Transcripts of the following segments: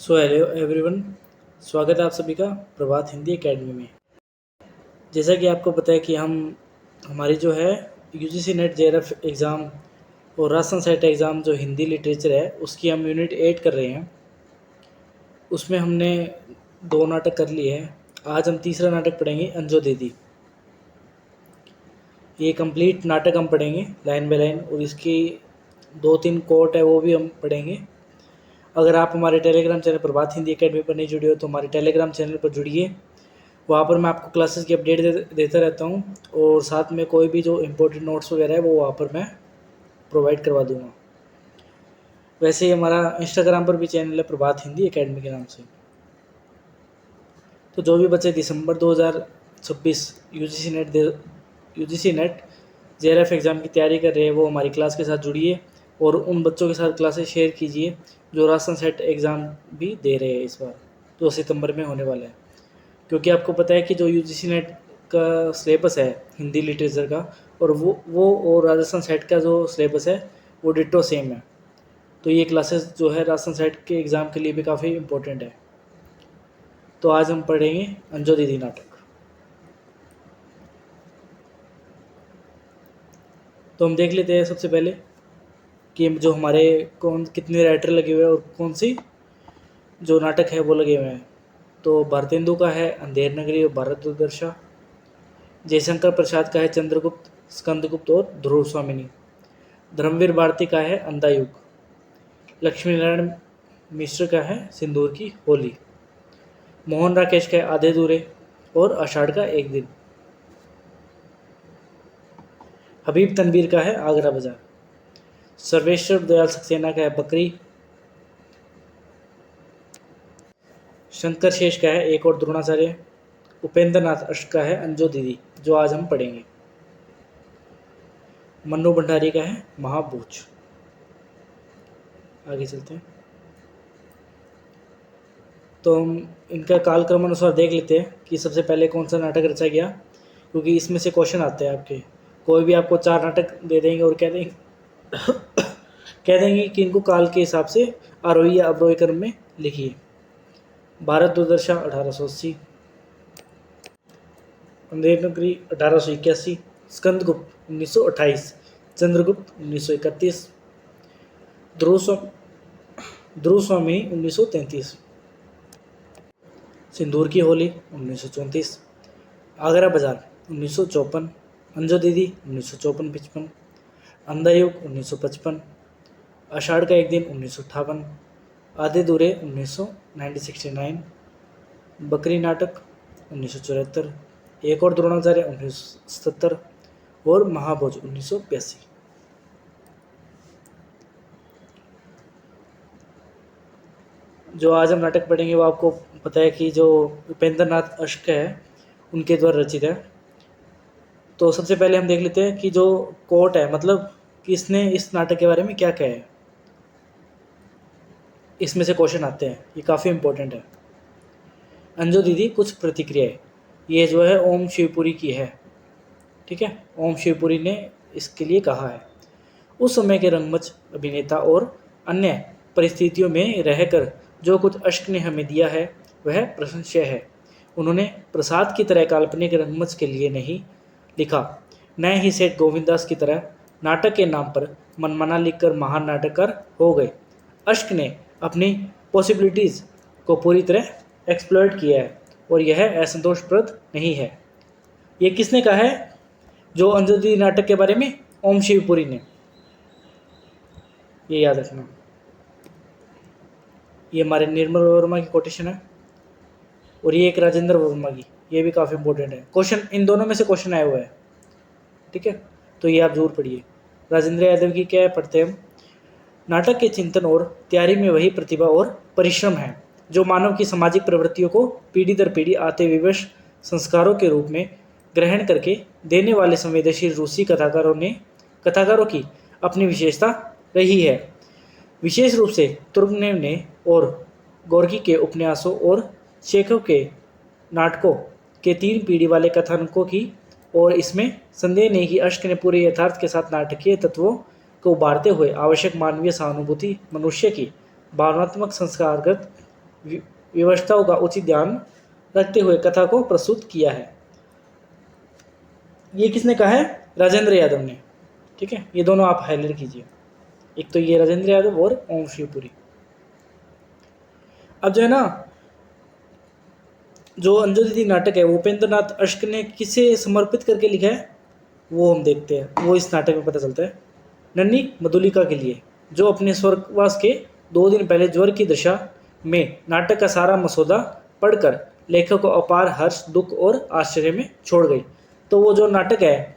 So hello everyone. स्वागत है आप सभी का प्रभात हिंदी एकेडमी में। जैसा कि आपको पता है कि हमारी जो है यूजीसी नेट जेआरएफ एग्ज़ाम और राजस्थान सेट एग्ज़ाम जो हिंदी लिटरेचर है उसकी हम यूनिट 8 कर रहे हैं। उसमें हमने 2 नाटक कर लिए हैं। आज हम तीसरा नाटक पढ़ेंगे अंजो दीदी। ये कंप्लीट नाटक हम पढ़ेंगे लाइन बाय लाइन, और इसकी 2-3 कोट है वो भी हम पढ़ेंगे। अगर आप हमारे टेलीग्राम चैनल प्रभात हिंदी एकेडमी पर नहीं जुड़े हो तो हमारे टेलीग्राम चैनल पर जुड़िए। वहाँ पर मैं आपको क्लासेस की अपडेट देता रहता हूँ, और साथ में कोई भी जो इम्पोर्टेंट नोट्स वगैरह है वो वहाँ पर मैं प्रोवाइड करवा दूँगा। वैसे ही हमारा इंस्टाग्राम पर भी चैनल है प्रभात हिंदी एकेडमी के नाम से। तो जो भी बच्चे दिसंबर 2026 यूजीसी नेट जेआरएफ एग्ज़ाम की तैयारी कर रहे हैं वो हमारी क्लास के साथ जुड़िए, और उन बच्चों के साथ क्लासेस शेयर कीजिए जो राजस्थान सेट एग्ज़ाम भी दे रहे हैं इस बार, जो सितंबर में होने वाला है। क्योंकि आपको पता है कि जो यूजीसी नेट का सिलेबस है हिंदी लिटरेचर का, और वो और राजस्थान सेट का जो सिलेबस है वो डिट्टो सेम है। तो ये क्लासेस जो है राजस्थान सेट के एग्ज़ाम के लिए भी काफ़ी इम्पोर्टेंट है। तो आज हम पढ़ेंगे अंजो दीदी नाटक। तो हम देख लेते हैं सबसे पहले कि जो हमारे कितने राइटर लगे हुए हैं और कौन सी जो नाटक है वो लगे हुए हैं। तो भारतेंदु का है अंधेर नगरी और भारत दुर्दशा। जयशंकर प्रसाद का है चंद्रगुप्त, स्कंदगुप्त और ध्रुव स्वामिनी। धर्मवीर भारती का है अंधा युग। लक्ष्मी नारायण मिश्र का है सिंदूर की होली। मोहन राकेश का है आधे दूरे और आषाढ़ का एक दिन। हबीब तनवीर का है आगरा बाजार। सर्वेश्वर दयाल सक्सेना का है बकरी। शंकर शेष का है एक और द्रोणाचार्य। उपेंद्र नाथ अश्क का है अंजो दीदी, जो आज हम पढ़ेंगे। मन्नू भंडारी का है महाभूज। आगे चलते हैं। तो हम इनका कालक्रम अनुसार देख लेते हैं कि सबसे पहले कौन सा नाटक रचा गया, क्योंकि इसमें से क्वेश्चन आते हैं आपके। कोई भी आपको 4 नाटक दे देंगे और कह देंगे कि इनको काल के हिसाब से आरोही या अवरोही क्रम में लिखिए। भारत दुर्दशा 1880, अंधेर नगरी 1881, स्कंदगुप्त 1928, चंद्रगुप्त 1931, ध्रुव स्वामी 1933, सिंदूर की होली 1934, आगरा बाजार 1954, अंजो दीदी 1954-55, अंधा युग 1955, आषाढ़ का एक दिन 1958, आधे दूरे 1969, बकरी नाटक 1974, एक और द्रोणाचार्य 1977 और महाभोज 1982। जो आज हम नाटक पढ़ेंगे वो आपको पता है कि जो उपेंद्र नाथ अश्क है उनके द्वारा रचित है। तो सबसे पहले हम देख लेते हैं कि जो कोट है, मतलब कि इसने इस नाटक के बारे में क्या कहा है। इसमें से क्वेश्चन आते हैं, ये काफ़ी इंपॉर्टेंट है। अंजो दीदी कुछ प्रतिक्रियाएं, ये जो है ओम शिवपुरी की है, ठीक है। ओम शिवपुरी ने इसके लिए कहा है, उस समय के रंगमंच अभिनेता और अन्य परिस्थितियों में रहकर जो कुछ अश्क ने हमें दिया है वह प्रशंसनीय है। उन्होंने प्रसाद की तरह काल्पनिक रंगमंच के लिए नहीं लिखा, न ही सेठ गोविंदास की तरह नाटक के नाम पर मनमाना लिखकर महान नाटककार हो गए। अश्क ने अपनी पॉसिबिलिटीज़ को पूरी तरह एक्सप्लॉइट किया है और यह असंतोषप्रद नहीं है। ये किसने कहा है? जो अंजो दीदी नाटक के बारे में ओम शिवपुरी ने। ये याद रखना। ये हमारे निर्मल वर्मा की कोटेशन है, और ये एक राजेंद्र वर्मा की, ये भी काफ़ी इंपॉर्टेंट है। क्वेश्चन इन दोनों में से क्वेश्चन आया हुआ है, ठीक है। तो ये आप जरूर पढ़िए। राजेंद्र यादव की क्या है, पढ़ते हैं हम। नाटक के चिंतन और तैयारी में वही प्रतिभा और परिश्रम है जो मानव की सामाजिक प्रवृत्तियों को पीढ़ी दर पीढ़ी आते विवश संस्कारों के रूप में ग्रहण करके देने वाले संवेदनशील रूसी कथाकारों की अपनी विशेषता रही है। विशेष रूप से तुर्गनेव ने और गोर्की के उपन्यासों और चेखव के नाटकों के 3 पीढ़ी वाले कथानकों की, और इसमें संदेह नहीं कि अश्क ने पूरे यथार्थ के साथ नाटकीय तत्वों को उभारते हुए आवश्यक मानवीय सहानुभूति, मनुष्य की भावनात्मक संस्कारगत व्यवस्थाओं का उचित ध्यान रखते हुए कथा को प्रस्तुत किया है। ये किसने कहा है? राजेंद्र यादव ने। ठीक है, ये दोनों आप हाईलाइट कीजिए, एक तो ये राजेंद्र यादव और ओम शिवपुरी। अब जो है ना, जो अंजू दीदी नाटक है वो उपेंद्र नाथ अश्क ने किसे समर्पित करके लिखा है वो हम देखते हैं, वो इस नाटक में पता चलता है। नन्ही मधुलिका के लिए, जो अपने स्वर्गवास के 2 दिन पहले ज्वर की दशा में नाटक का सारा मसौदा पढ़कर लेखक को अपार हर्ष, दुख और आश्चर्य में छोड़ गई। तो वो जो नाटक है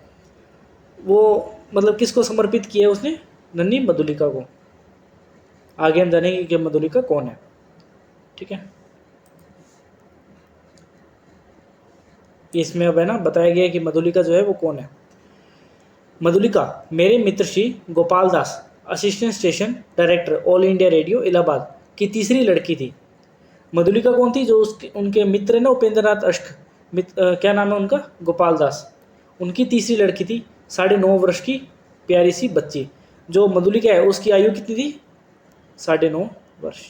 वो मतलब किसको समर्पित किया है उसने? नन्ही मधुलिका को। आगे हम जानेंगे कि मधुलिका कौन है। ठीक है, इसमें अब है ना बताया गया कि मधुलिका जो है वो कौन है। मधुलिका मेरे मित्र Shri Gopal Das, assistant station director All India Radio Allahabad की तीसरी लड़की थी। मधुलिका कौन थी? जो उनके मित्र है ना उपेंद्र नाथ अश्क, क्या नाम है उनका? गोपाल दास। उनकी तीसरी लड़की थी, 9.5 वर्ष की प्यारी सी बच्ची। जो मधुलिका है उसकी आयु कितनी थी? 9.5 वर्ष।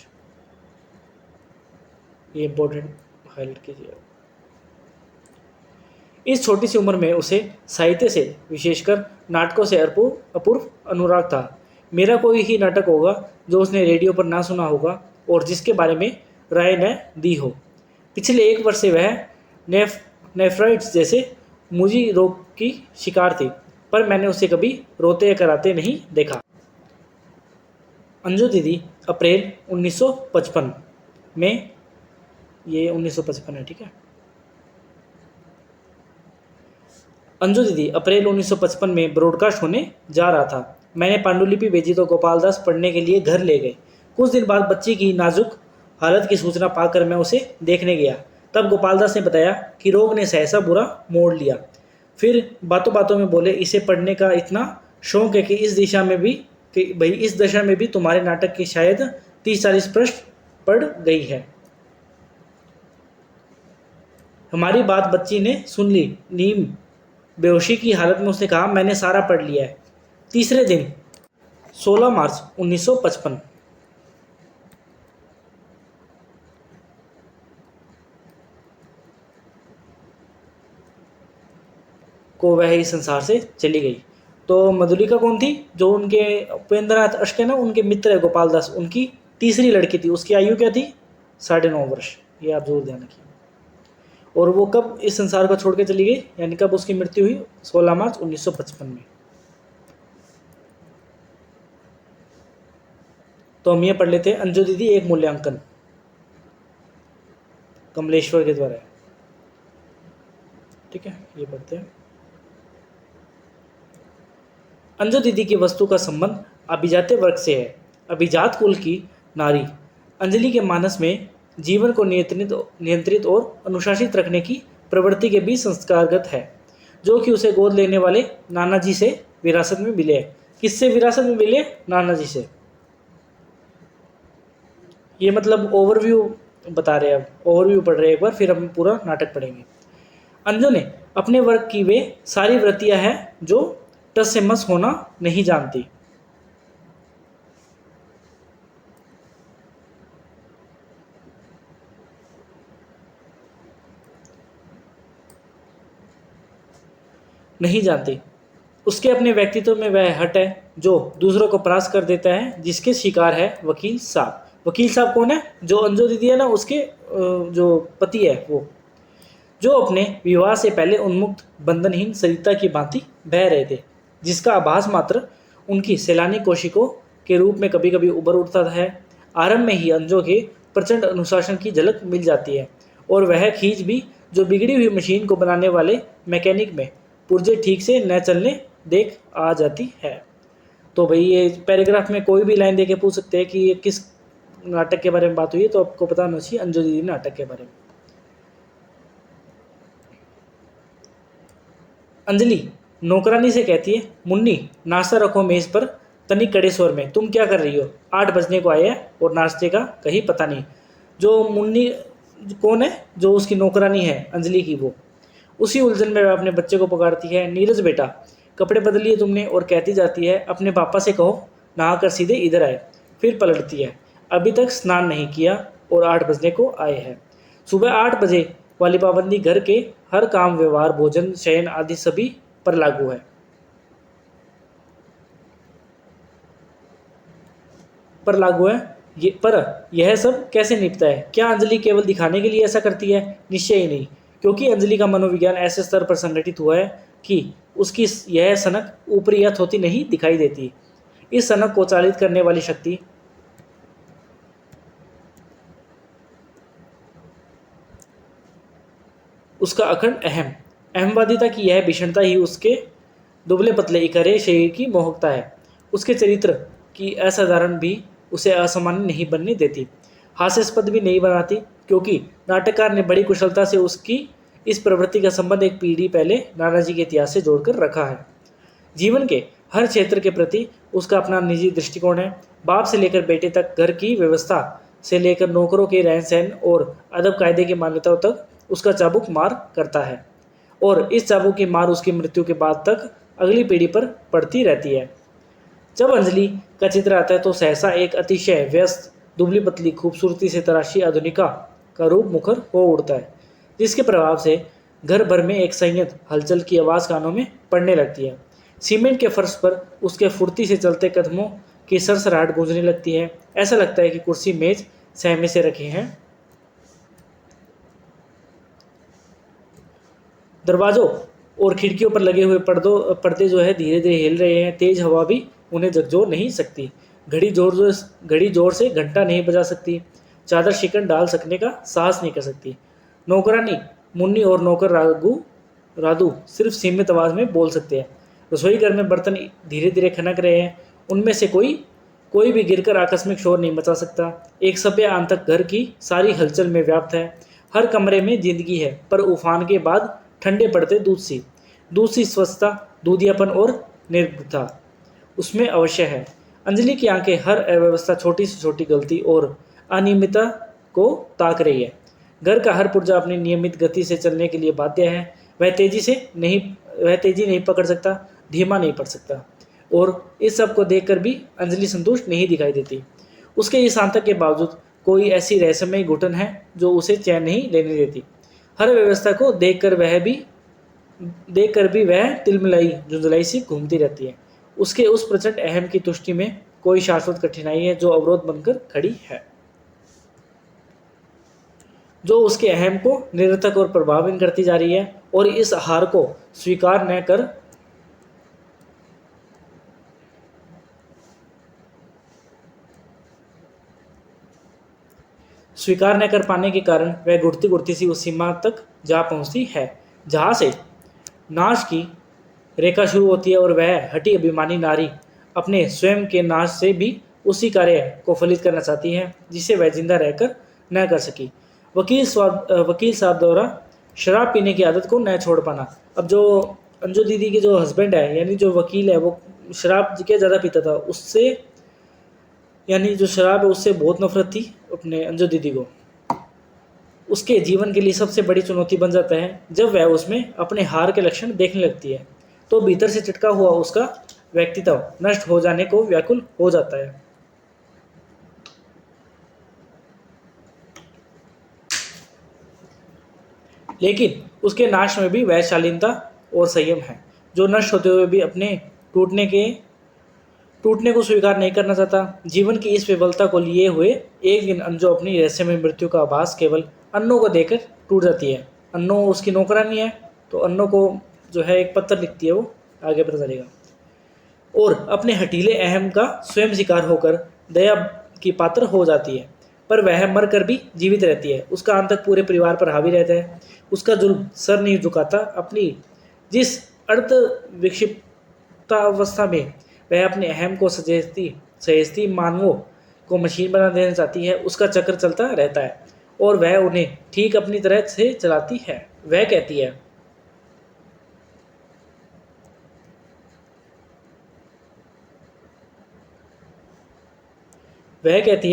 ये इंपॉर्टेंट हाईलाइट कीजिए। इस छोटी सी उम्र में उसे साहित्य से, विशेषकर नाटकों से अपूर्व अनुराग था। मेरा कोई ही नाटक होगा जो उसने रेडियो पर ना सुना होगा और जिसके बारे में राय न दी हो। पिछले 1 वर्ष से वह नेफ्राइटिस जैसे मुझी रोग की शिकार थी, पर मैंने उसे कभी रोते या कराते नहीं देखा। अंजू दीदी अप्रैल 1955 में, ये 1955 है, ठीक है। अंजू दीदी अप्रैल 1955 में ब्रॉडकास्ट होने जा रहा था। मैंने पांडुलिपि भेजी तो गोपाल दास पढ़ने के लिए घर ले गए। कुछ दिन बाद बच्ची की नाजुक हालत की सूचना पाकर मैं उसे देखने गया। तब गोपाल दास ने बताया कि रोग ने सहसा बुरा मोड़ लिया। फिर बातों बातों में बोले, इसे पढ़ने का इतना शौक है कि इस दशा में भी तुम्हारे नाटक की शायद 30-40 पृष्ठ पढ़ गई है। हमारी बात बच्ची ने सुन ली। नीम बेहोशी की हालत में उसने कहा, मैंने सारा पढ़ लिया है। तीसरे दिन 16 मार्च 1955 को वह इस संसार से चली गई। तो मधुलिका कौन थी? जो उनके उपेंद्र नाथ अश्क है ना, उनके मित्र है गोपाल दास, उनकी तीसरी लड़की थी। उसकी आयु क्या थी? 9.5 वर्ष। ये आप जरूर ध्यान रखिए। और वो कब इस संसार को छोड़ के चली गई, यानी कब उसकी मृत्यु हुई? 16 मार्च 1955 में। तो हम ये पढ़ लेते हैं, अंजू दीदी एक मूल्यांकन, कमलेश्वर के द्वारा। ठीक है, ये पढ़ते हैं। अंजू दीदी की वस्तु का संबंध अभिजात वर्ग से है। अभिजात कुल की नारी अंजलि के मानस में जीवन को नियंत्रित और अनुशासित रखने की प्रवृत्ति के भी संस्कारगत है, जो कि उसे गोद लेने वाले नाना जी से विरासत में मिले। किससे विरासत में मिले? नाना जी से। ये मतलब ओवरव्यू बता रहे हैं, अब ओवरव्यू पढ़ रहे हैं एक बार, फिर हम पूरा नाटक पढ़ेंगे। अंजू ने अपने वर्ग की वे सारी वृत्तियां हैं जो टस से मस होना नहीं जानती। उसके अपने व्यक्तित्व में वह हट है जो दूसरों को परास्त कर देता है, जिसके शिकार है वकील साहब। वकील साहब कौन है? जो अंजू दीदी है ना, उसके जो पति है, वो जो अपने विवाह से पहले उन्मुक्त बंधनहीन सरिता की भांति बह रहे थे, जिसका आभास मात्र उनकी सैलानी कोशिकों के रूप में कभी कभी उभर उठता है। आरंभ में ही अंजू के प्रचंड अनुशासन की झलक मिल जाती है, और वह खींच भी जो बिगड़ी हुई मशीन को बनाने वाले मैकेनिक में पुर्जे ठीक से न चलने देख आ जाती है। तो भाई ये पैराग्राफ में कोई भी लाइन दे के पूछ सकते हैं कि ये किस नाटक के बारे में बात हुई है, तो आपको पता होना चाहिए अंजू दीदी नाटक के बारे में। अंजलि नौकरानी से कहती है, मुन्नी नाश्ता रखो मेज पर तनिक कड़े स्वर में। तुम क्या कर रही हो? 8 बजने को आए हैं और नाश्ते का कहीं पता नहीं। जो मुन्नी कौन है? जो उसकी नौकरानी है अंजलि की, वो उसी उलझन में वह अपने बच्चे को पुकारती है, नीरज बेटा कपड़े बदल लिए तुमने? और कहती जाती है, अपने पापा से कहो नहा कर सीधे इधर आए। फिर पलटती है, अभी तक स्नान नहीं किया, और 8 बजने को आए हैं। सुबह 8 बजे वाली पाबंदी घर के हर काम, व्यवहार, भोजन, शयन आदि सभी पर लागू है। पर यह सब कैसे निपटा है? क्या अंजलि केवल दिखाने के लिए ऐसा करती है? निश्चय ही नहीं, क्योंकि अंजलि का मनोविज्ञान ऐसे स्तर पर संगठित हुआ है कि उसकी यह सनक ऊपरी या थोती नहीं दिखाई देती। इस सनक को चालित करने वाली शक्ति उसका अखंड अहमवादिता की यह भीषणता ही उसके दुबले पतले इकरे शरीर की मोहकता है। उसके चरित्र की असाधारण भी उसे असामान्य नहीं बनने देती, हास्यास्पद भी नहीं बनाती, क्योंकि नाटककार ने बड़ी कुशलता से उसकी इस प्रवृत्ति का संबंध एक पीढ़ी पहले नानाजी के इतिहास से जोड़कर रखा है। जीवन के हर क्षेत्र के प्रति उसका अपना निजी दृष्टिकोण है। बाप से लेकर बेटे तक, घर की व्यवस्था से लेकर नौकरों के रहन सहन और अदब कायदे की मान्यताओं तक उसका चाबुक मार करता है, और इस चाबुक की मार उसकी मृत्यु के बाद तक अगली पीढ़ी पर पड़ती रहती है। जब अंजलि का चित्र आता है तो सहसा एक अतिशय व्यस्त, दुबली पतली, खूबसूरती से तराशी आधुनिका का रूप मुखर हो उड़ता है, जिसके प्रभाव से घर भर में एक संयत हलचल की आवाज़ कानों में पड़ने लगती है। सीमेंट के फर्श पर उसके फुर्ती से चलते कदमों की सरसराहट गूंजने लगती है। ऐसा लगता है कि कुर्सी मेज सहमे से रखे हैं। दरवाजों और खिड़कियों पर लगे हुए पर्दे जो है धीरे धीरे हिल रहे हैं। तेज हवा भी उन्हें झकझोर नहीं सकती। घड़ी जोर से घंटा नहीं बजा सकती। चादर शिकन डाल सकने का साहस नहीं कर सकती। नौकरानी मुन्नी और नौकर राधू सिर्फ सीमित आवाज में बोल सकते हैं। रसोई घर में बर्तन धीरे धीरे खनक रहे हैं। उनमें से कोई भी गिरकर आकस्मिक शोर नहीं मचा सकता। एक सभ्य आंतक घर की सारी हलचल में व्याप्त है। हर कमरे में जिंदगी है, पर उफान के बाद ठंडे पड़ते दूध सी स्वच्छता, दूधियापन और निर्भरता उसमें अवश्य है। अंजलि की आंखें हर अव्यवस्था, छोटी से छोटी गलती और अनियमितता को ताक रही है। घर का हर पुर्जा अपनी नियमित गति से चलने के लिए बाध्य है। वह तेजी नहीं पकड़ सकता, धीमा नहीं पड़ सकता, और इस सब को देखकर भी अंजलि संतुष्ट नहीं दिखाई देती। उसके इस आंतक के बावजूद कोई ऐसी रहस्यमय घुटन है जो उसे चैन नहीं लेने देती। हर व्यवस्था को देखकर भी वह तिलमिलाई जुंझलाई सी घूमती रहती है। उसके उस प्रचंड अहम की तुष्टि में कोई शाश्वत कठिनाई है जो अवरोध बनकर खड़ी है, जो उसके अहम को निरर्थक और प्रभावहीन करती जा रही है। और इस हार को स्वीकार न कर पाने के कारण वह घुटती घुटती सी उस सीमा तक जा पहुंचती है जहां से नाश की रेखा शुरू होती है, और वह हठी अभिमानी नारी अपने स्वयं के नाश से भी उसी कार्य को फलित करना चाहती है जिसे वह जिंदा रहकर न कर सकी। वकील साहब द्वारा शराब पीने की आदत को न छोड़ पाना। अब जो अंजू दीदी के जो हस्बैंड है, यानी जो वकील है, वो शराब क्या ज़्यादा पीता था। उससे, यानी जो शराब है, उससे बहुत नफरत थी अपने अंजू दीदी को। उसके जीवन के लिए सबसे बड़ी चुनौती बन जाता है जब वह उसमें अपने हार के लक्षण देखने लगती है, तो भीतर से चिटका हुआ उसका व्यक्तित्व नष्ट हो जाने को व्याकुल हो जाता है। लेकिन उसके नाश में भी वह शालीनता और संयम है जो नष्ट होते हुए भी अपने टूटने को स्वीकार नहीं करना चाहता। जीवन की इस विफलता को लिए हुए एक दिन अंजू अपनी रहस्यमय मृत्यु का आभास केवल अन्नों को देखकर टूट जाती है। अन्नों उसकी नौकरानी है, तो अन्नों को जो है एक पत्र लिखती है, वो आगे पता चलेगा, और अपने हटीले अहम का स्वयं शिकार होकर दया की पात्र हो जाती है। पर वह मर कर भी जीवित रहती है। उसका आंतक पूरे परिवार पर हावी रहता है। उसका जुल्म सर नहीं झुकाता। अपनी जिस अर्ध विक्षिप्तावस्था में वह अपने अहम को सहेजती मानवों को मशीन बना देना चाहती है, उसका चक्र चलता रहता है और वह उन्हें ठीक अपनी तरह से चलाती है। वह कहती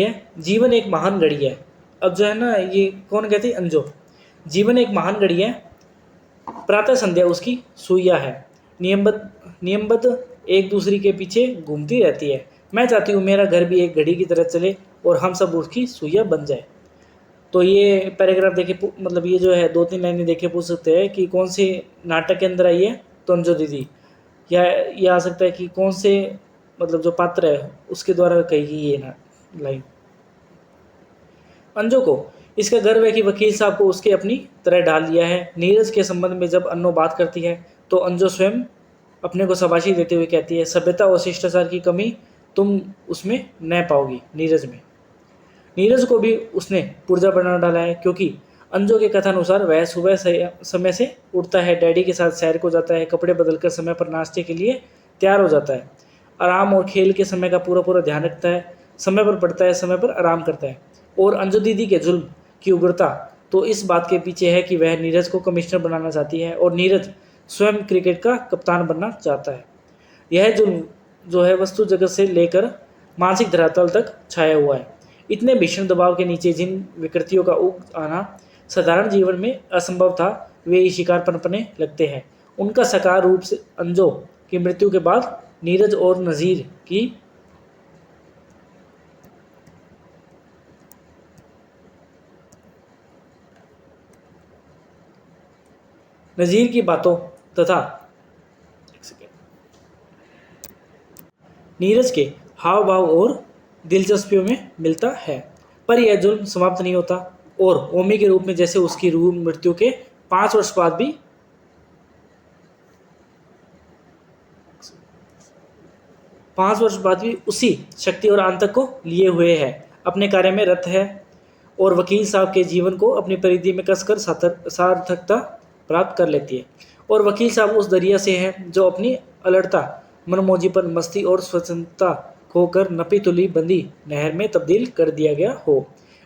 है जीवन एक महान घड़ी है। अब जो है ना, ये कौन कहती है? अंजो। जीवन एक महान घड़ी है। प्रातः संध्या उसकी सुइया है, नियमबद्ध एक दूसरे के पीछे घूमती रहती है। मैं चाहती हूँ मेरा घर भी एक घड़ी की तरह चले और हम सब उसकी सुइया बन जाए। तो ये पैराग्राफ देखे मतलब ये जो है 2-3 लाइनें देखे पूछ सकते हैं कि कौन से नाटक के अंदर आई है, तो अंजो दीदी। या ये आ सकता है कि कौन से मतलब जो पात्र है उसके द्वारा कही गई ये ना लाइन। अंजो को इसका गर्व है कि वकील साहब को उसके अपनी तरह डाल लिया है। नीरज के संबंध में जब अन्नो बात करती है तो अंजो स्वयं अपने को शाबाशी देते हुए कहती है, सभ्यता और शिष्टाचार की कमी तुम उसमें न पाओगी नीरज में। नीरज को भी उसने पुर्जा बना डाला है, क्योंकि अंजो के कथानुसार वह सुबह समय से उठता है, डैडी के साथ सैर को जाता है, कपड़े बदलकर समय पर नाश्ते के लिए तैयार हो जाता है, आराम और खेल के समय का पूरा पूरा ध्यान रखता है, समय पर पढ़ता है, समय पर आराम करता है। और अंजू दीदी के जुल्म की उग्रता तो इस बात के पीछे है कि वह नीरज को कमिश्नर बनाना चाहती है और नीरज स्वयं क्रिकेट का कप्तान बनना चाहता है। यह जुल्म जो है वस्तु जगत से लेकर मानसिक धरातल तक छाया हुआ है। इतने भीषण दबाव के नीचे जिन विकृतियों का उग आना साधारण जीवन में असंभव था, वे शिकार पनपने लगते हैं। उनका साकार रूप से अंजो की मृत्यु के बाद नीरज और नज़ीर की बातों तथा नीरज के हाव भाव और दिलचस्पियों में मिलता है। पर यह जुल्म समाप्त नहीं होता और ओमी के रूप में जैसे उसकी रूह मृत्यु के 5 वर्ष बाद भी 5 वर्ष बाद भी उसी शक्ति और आंतक को लिए हुए है, अपने कार्य में रत है और वकील साहब के जीवन को अपनी परिधि में कसकर सार्थकता प्राप्त कर लेती है। और वकील साहब उस दरिया से है जो अपनी अलड़ता, मनमोजीपन, मस्ती और स्वच्छंदता खोकर नपी तुली बंदी नहर में तब्दील कर दिया गया हो।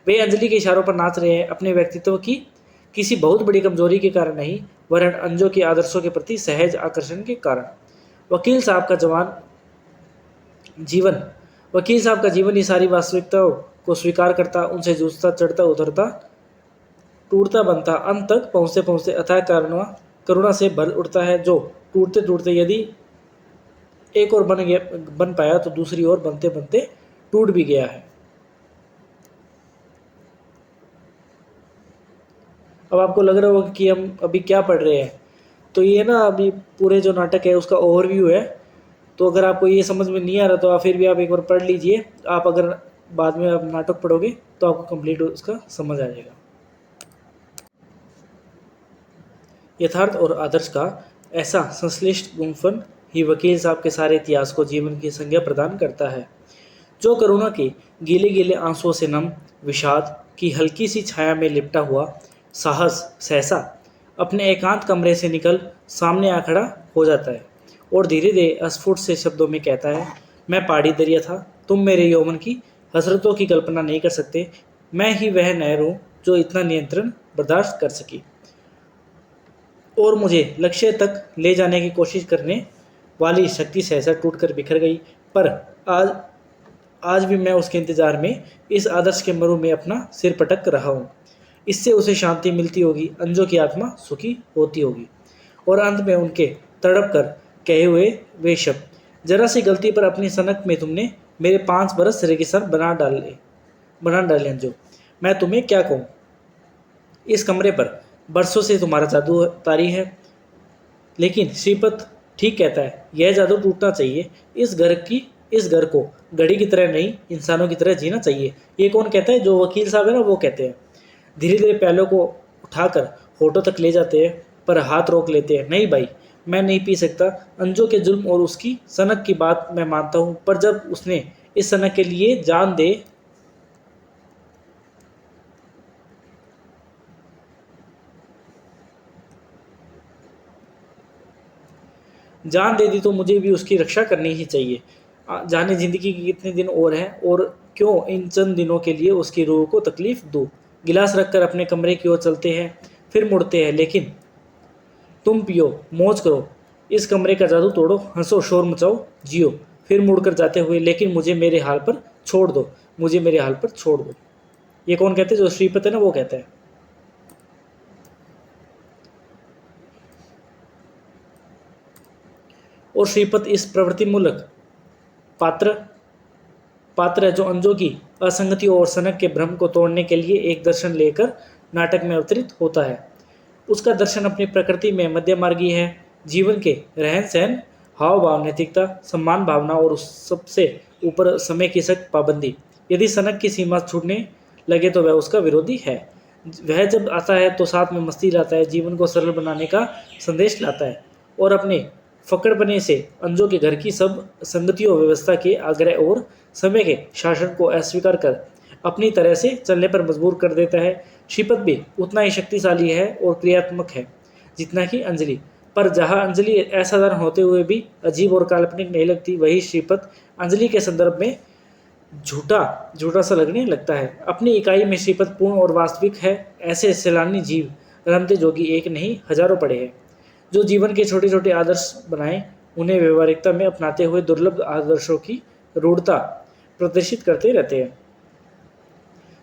वे अंजलि के इशारों पर नाच रहे हैं, अपने व्यक्तित्व की किसी बहुत बड़ी कमजोरी के कारण नहीं, वरन अंजो के आदर्शों के प्रति सहज आकर्षण के कारण। वकील साहब का जवान जीवन वकील साहब का जीवन ही सारी वास्तविकताओं को स्वीकार करता, उनसे जूझता, चढ़ता उतरता, टूटता बनता, अंत तक पहुँचते पहुँचते अथाह करुणा से भर उठता है, जो टूटते टूटते यदि एक और बन पाया तो दूसरी ओर बनते बनते टूट भी गया है। अब आपको लग रहा होगा कि हम अभी क्या पढ़ रहे हैं, तो ये ना अभी पूरे जो नाटक है उसका ओवरव्यू है। तो अगर आपको ये समझ में नहीं आ रहा तो आप फिर भी आप एक बार पढ़ लीजिए। आप अगर बाद में आप नाटक पढ़ोगे तो आपको कंप्लीट उसका समझ आ जाएगा। यथार्थ और आदर्श का ऐसा संश्लिष्ट गुंफन ही वकील साहब के सारे इतिहास को जीवन की संज्ञा प्रदान करता है, जो करुणा के गीले गीले आंसुओं से नम, विषाद की हल्की सी छाया में लिपटा हुआ साहस सहसा अपने एकांत कमरे से निकल सामने आ खड़ा हो जाता है और धीरे धीरे अस्फुट से शब्दों में कहता है, मैं पहाड़ी दरिया था, तुम मेरे यौवन की हसरतों की कल्पना नहीं कर सकते। मैं ही वह नहर हूँ जो इतना नियंत्रण बर्दाश्त कर सकी और मुझे लक्ष्य तक ले जाने की कोशिश करने वाली शक्ति सहसा टूटकर बिखर गई। पर आज आज भी मैं उसके इंतजार में इस आदर्श के मरु में अपना सिर पटक रहा हूँ। इससे उसे शांति मिलती होगी, अंजो की आत्मा सुखी होती होगी। और अंत में उनके तड़प कर कहे हुए वे शब्द, जरा सी गलती पर अपनी सनक में तुमने मेरे 5 बरस रेगिस्तान बना डाले अंजो। मैं तुम्हें क्या कहूँ, इस कमरे पर बरसों से तुम्हारा जादू तारी है, लेकिन श्रीपत ठीक कहता है, यह जादू टूटना चाहिए। इस घर को घड़ी की तरह नहीं, इंसानों की तरह जीना चाहिए। ये कौन कहता है? जो वकील साहब है ना, वो कहते हैं। धीरे धीरे प्यालों को उठाकर होठों तक ले जाते हैं, पर हाथ रोक लेते हैं। नहीं भाई, मैं नहीं पी सकता। अंजो के जुल्म और उसकी सनक की बात मैं मानता हूँ, पर जब उसने इस सनक के लिए जान दे दी तो मुझे भी उसकी रक्षा करनी ही चाहिए। जाने जिंदगी के कितने दिन और हैं, और क्यों इन चंद दिनों के लिए उसकी रूह को तकलीफ दूँ। गिलास रखकर अपने कमरे की ओर चलते हैं, फिर मुड़ते हैं। लेकिन तुम पियो, मौज करो, इस कमरे का जादू तोड़ो, हंसो, शोर मचाओ, जियो। फिर मुड़कर जाते हुए, लेकिन मुझे मेरे हाल पर छोड़ दो, मुझे मेरे हाल पर छोड़ दो। ये कौन कहते हैं? जो श्रीपत है ना, वो कहता है। और श्रीपत इस प्रवृत्ति मूलक पात्र है जो अंजो की असंगतियों और सनक के भ्रम को तोड़ने के लिए एक दर्शन लेकर नाटक में अवतरित होता है। उसका दर्शन अपनी प्रकृति में मध्यमार्गी है। जीवन के रहन सहन, हाव भाव, नैतिकता, सम्मान भावना और उस सबसे ऊपर समय की सख्त पाबंदी। यदि सनक की सीमा छूटने लगे तो वह उसका विरोधी है। वह जब आता है तो साथ में मस्ती लाता है, जीवन को सरल बनाने का संदेश लाता है और अपने फकड़पने से अंजों के घर की सब संगतियों व्यवस्था के आग्रह और समय के शासन को अस्वीकार कर अपनी तरह से चलने पर मजबूर कर देता है। श्रीपद भी उतना ही शक्तिशाली है और क्रियात्मक है जितना कि अंजलि, पर जहाँ अंजलि असाधारण होते हुए भी अजीब और काल्पनिक नहीं लगती, वही श्रीपद अंजलि के संदर्भ में झूठा झूठा सा लगने लगता है। अपनी इकाई में श्रीपद पूर्ण और वास्तविक है। ऐसे सैलानी जीव रमते जोगी एक नहीं हजारों पड़े हैं, जो जीवन के छोटे छोटे आदर्श बनाए, उन्हें व्यवहारिकता में अपनाते हुए दुर्लभ आदर्शों की रूढ़ता प्रदर्शित करते रहते हैं।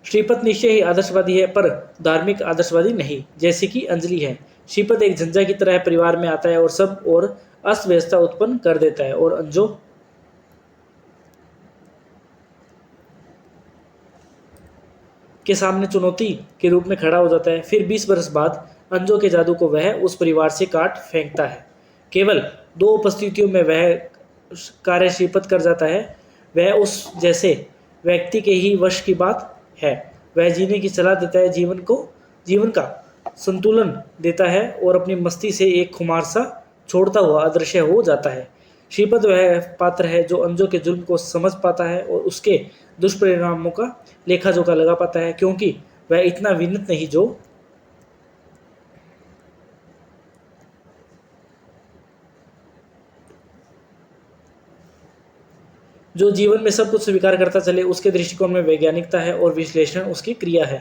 श्रीपद निश्चय ही आदर्शवादी है, पर धार्मिक आदर्शवादी नहीं, जैसे कि अंजलि है। श्रीपद एक झंझा की तरह परिवार में आता है और सब और अस्त व्यवस्था उत्पन्न कर देता है और अंजो के सामने चुनौती के रूप में खड़ा हो जाता है। फिर 20 वर्ष बाद अंजो के जादू को वह उस परिवार से काट फेंकता है। केवल 2 उपस्थितियों में वह कार्य श्रीपद कर जाता है। वह उस जैसे व्यक्ति के ही वश की बात है। वह जीने की सलाह देता है, जीवन का संतुलन देता है और अपनी मस्ती से एक खुमार सा छोड़ता हुआ अदृश्य हो जाता है। श्रीपद वह पात्र है जो अंजों के जुल्म को समझ पाता है और उसके दुष्परिणामों का लेखा जोखा लगा पाता है, क्योंकि वह इतना विनम्र नहीं जो जीवन में सब कुछ स्वीकार करता चले। उसके दृष्टिकोण में वैज्ञानिकता है और विश्लेषण उसकी क्रिया है,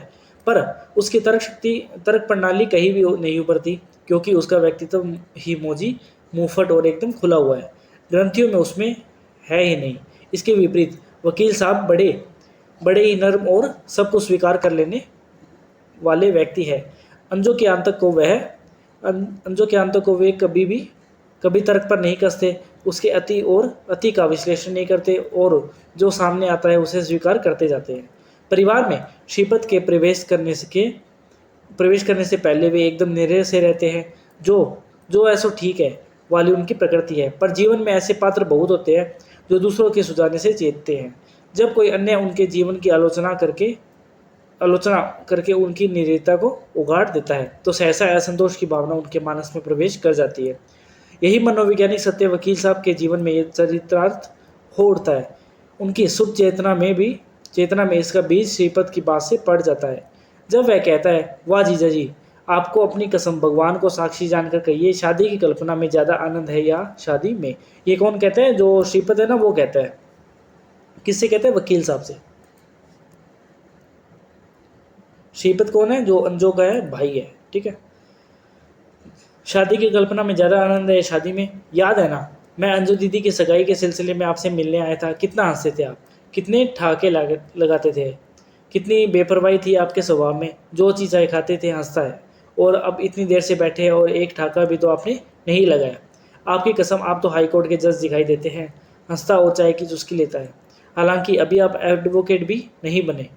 पर उसकी तर्क प्रणाली कहीं भी नहीं उभरती, क्योंकि उसका व्यक्तित्व ही मोजी, मुंहफट और एकदम खुला हुआ है। ग्रंथियों में उसमें है ही नहीं। इसके विपरीत वकील साहब बड़े बड़े ही नर्म और सबको स्वीकार कर लेने वाले व्यक्ति है। अंजों के अंत को वे कभी तर्क पर नहीं कसते, उसके अति का विश्लेषण नहीं करते और जो सामने आता है उसे स्वीकार करते जाते हैं। परिवार में श्रीपद के प्रवेश करने से पहले वे एकदम निर्भय से रहते हैं, जो ऐसा ठीक है वाली उनकी प्रकृति है। पर जीवन में ऐसे पात्र बहुत होते हैं जो दूसरों के सुझाने से चेतते हैं। जब कोई अन्य उनके जीवन की आलोचना करके उनकी निर्भरता को उगाड़ देता है तो सहसा असंतोष की भावना उनके मानस में प्रवेश कर जाती है। यही मनोवैज्ञानिक सत्य वकील साहब के जीवन में चरितार्थ हो उठता है। उनकी शुभ चेतना में इसका बीज श्रीपद की बात से पड़ जाता है। जब वह कहता है, वाह जीजा जी, आपको अपनी कसम भगवान को साक्षी जानकर कहिए, शादी की कल्पना में ज़्यादा आनंद है या शादी में? ये कौन कहता है? जो श्रीपद है ना, वो कहता है। किससे कहता है? वकील साहब से। श्रीपद कौन है? जो अंजो का है भाई है, ठीक है। शादी की कल्पना में ज़्यादा आनंद है शादी में? याद है ना, मैं अंजू दीदी की सगाई के सिलसिले में आपसे मिलने आया था। कितना हंसते थे आप, कितने ठाके लगाते थे, कितनी बेपरवाही थी आपके स्वभाव में। जो चीज़ चाहे खाते थे, हंसता है। और अब इतनी देर से बैठे हैं और एक ठाका भी तो आपने नहीं लगाया। आपकी कसम, आप तो हाई कोर्ट के जज दिखाई देते हैं। हंसता और चाय की चुस्की लेता है। हालांकि अभी आप एडवोकेट भी नहीं बने।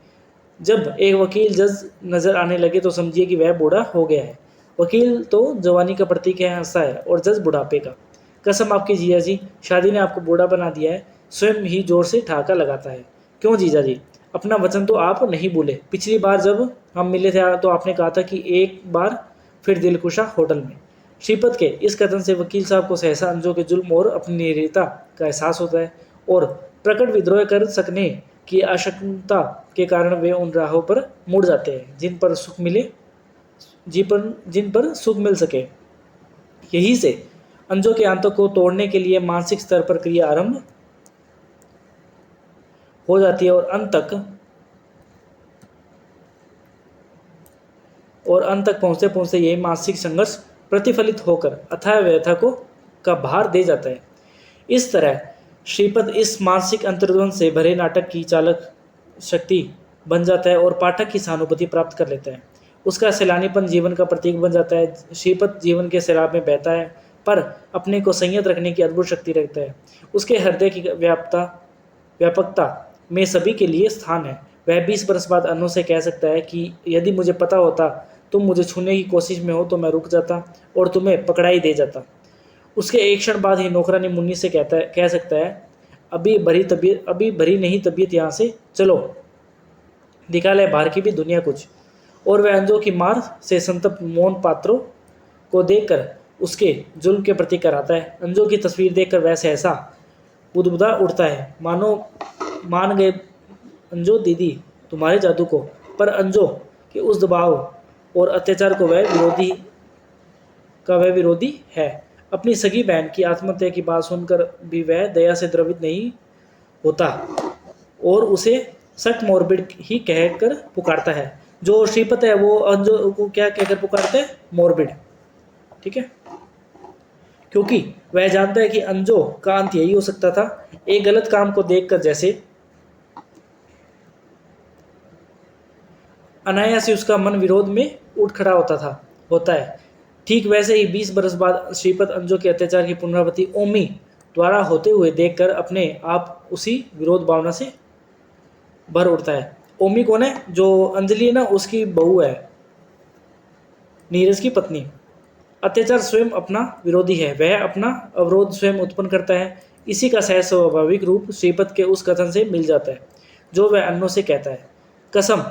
जब एक वकील जज नज़र आने लगे तो समझिए कि वह बूढ़ा हो गया है। वकील तो जवानी का प्रतीक है, हंसता है, और जज बुढ़ापे का। कसम आपकी जीजा जी, शादी ने आपको बूढ़ा बना दिया है। स्वयं ही जोर से ठहाका लगाता है। क्यों जीजा जी, अपना वचन तो आप नहीं भूले। पिछली बार जब हम मिले थे तो आपने कहा था कि एक बार फिर दिलकुशा होटल में। श्रीपद के इस कथन से वकील साहब को सहसा अंजों के जुल्म और अपनी निर्दयता का एहसास होता है और प्रकट विद्रोह कर सकने की आशंका के कारण वे उन राहों पर मुड़ जाते हैं जिन पर सुख मिल सके। यही से अंजों के आंतों को तोड़ने के लिए मानसिक स्तर पर क्रिया आरंभ हो जाती है और अंत तक पहुंचते पहुंचते यही मानसिक संघर्ष प्रतिफलित होकर अथाह व्यथा का भार दे जाता है। इस तरह श्रीपद इस मानसिक अंतर्द्वंद से भरे नाटक की चालक शक्ति बन जाता है और पाठक की सहानुभूति प्राप्त कर लेता है। उसका सैलानीपन जीवन का प्रतीक बन जाता है। श्रीपद जीवन के सैलाब में बहता है, पर अपने को संयत रखने की अद्भुत शक्ति रखता है। उसके हृदय की व्यापकता में सभी के लिए स्थान है। वह 20 बरस बाद अन्नों से कह सकता है कि यदि मुझे पता होता तुम मुझे छूने की कोशिश में हो तो मैं रुक जाता और तुम्हें पकड़ा ही दे जाता। उसके एक क्षण बाद ही नौकरानी मुन्नी से कह सकता है, अभी भरी नहीं तबीयत, यहाँ से चलो, दिखा ले बाहर की भी दुनिया कुछ। और वह अंजों की मार से संतप्त मौन पात्रों को देखकर उसके जुल्म के प्रति कराता है। अंजों की तस्वीर देखकर वह सहसा बुदबुदा उठता है, मानो मान गए अंजो दीदी तुम्हारे जादू को। पर अंजो के उस दबाव और अत्याचार को वह विरोधी है। अपनी सगी बहन की आत्महत्या की बात सुनकर भी वह दया से द्रवित नहीं होता और उसे सख्त मोरबिड ही कहकर पुकारता है। जो श्रीपत है वो अंजो को क्या कहकर पुकारता है? मोरबिड। ठीक है, क्योंकि वह जानता है कि अंजो का अंत यही हो सकता था, एक गलत काम को देखकर जैसे अनायास ही उसका मन विरोध में उठ खड़ा होता है। ठीक वैसे ही 20 बरस बाद श्रीपत अंजो के अत्याचार की पुनरावृत्ति ओमी द्वारा होते हुए देखकर अपने आप उसी विरोध भावना से भर उठता है। ओमी कौन है? जो अंजलि है ना, उसकी बहू है, नीरज की पत्नी। अत्याचार स्वयं अपना विरोधी है, वह अपना अवरोध स्वयं उत्पन्न करता है। इसी का सहज स्वाभाविक रूप श्रीपत के उस कथन से मिल जाता है जो वह अन्नों से कहता है, कसम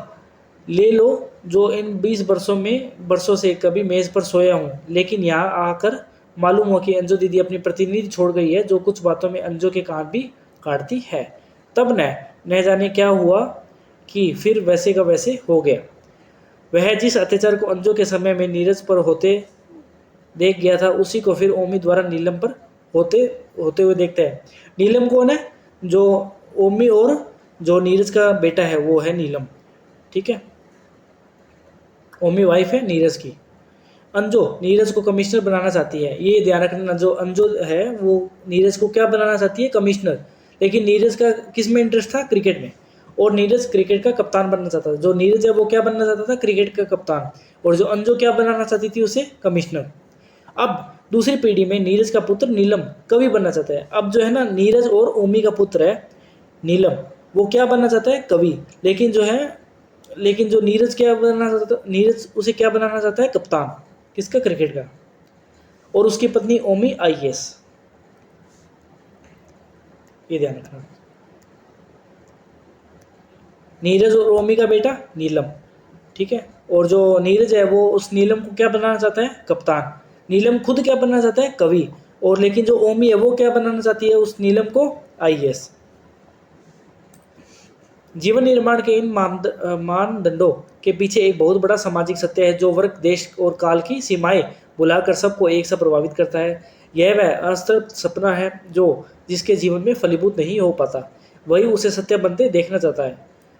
ले लो जो इन 20 बरसों से कभी मेज पर सोया हूँ, लेकिन यहाँ आकर मालूम हुआ कि अंजो दीदी अपनी प्रतिनिधि छोड़ गई है, जो कुछ बातों में अंजो के कान भी काटती है। तब न जाने क्या हुआ कि फिर वैसे का वैसे हो गया। वह जिस अत्याचार को अंजो के समय में नीरज पर होते देख गया था, उसी को फिर ओमी द्वारा नीलम पर होते हुए देखता है। नीलम कौन है? जो ओमी और जो नीरज का बेटा है वो है नीलम। ठीक है, ओमी वाइफ है नीरज की। अंजो नीरज को कमिश्नर बनाना चाहती है, ये ध्यान रखना। जो अंजो है वो नीरज को क्या बनाना चाहती है? कमिश्नर। लेकिन नीरज का किस में इंटरेस्ट था? क्रिकेट में, और नीरज क्रिकेट का कप्तान बनना चाहता था। जो नीरज है वो क्या बनना चाहता था? क्रिकेट का कप्तान। और जो अंजो क्या बनाना चाहती थी? उसे कमिश्नर। अब दूसरी पीढ़ी में नीरज का पुत्र नीलम कवि बनना चाहता है। अब जो है ना, नीरज और ओमी का पुत्र है नीलम, वो क्या बनना चाहता है? कवि। लेकिन जो नीरज क्या बनाना चाहता है? नीरज उसे क्या बनाना चाहता है? कप्तान। किसका? क्रिकेट का। और उसकी पत्नी ओमी IAS। ये ध्यान रखना। नीरज और ओमी का बेटा नीलम। ठीक है, और जो नीरज है वो उस नीलम को क्या बनाना चाहता है? कप्तान। नीलम खुद क्या बनना चाहता है? कवि। और लेकिन जो ओमी है वो क्या बनाना चाहती है? उस नीलम को IAS। जीवन निर्माण के इन मानदंडों के पीछे एक बहुत बड़ा सामाजिक सत्य है, जो वर्ग, देश और काल की सीमाएं बुलाकर सबको एक सा प्रभावित करता है। यह वह असतृप्त सपना है जो जिसके जीवन में फलीभूत नहीं हो पाता, वही उसे सत्य बनते देखना चाहता है,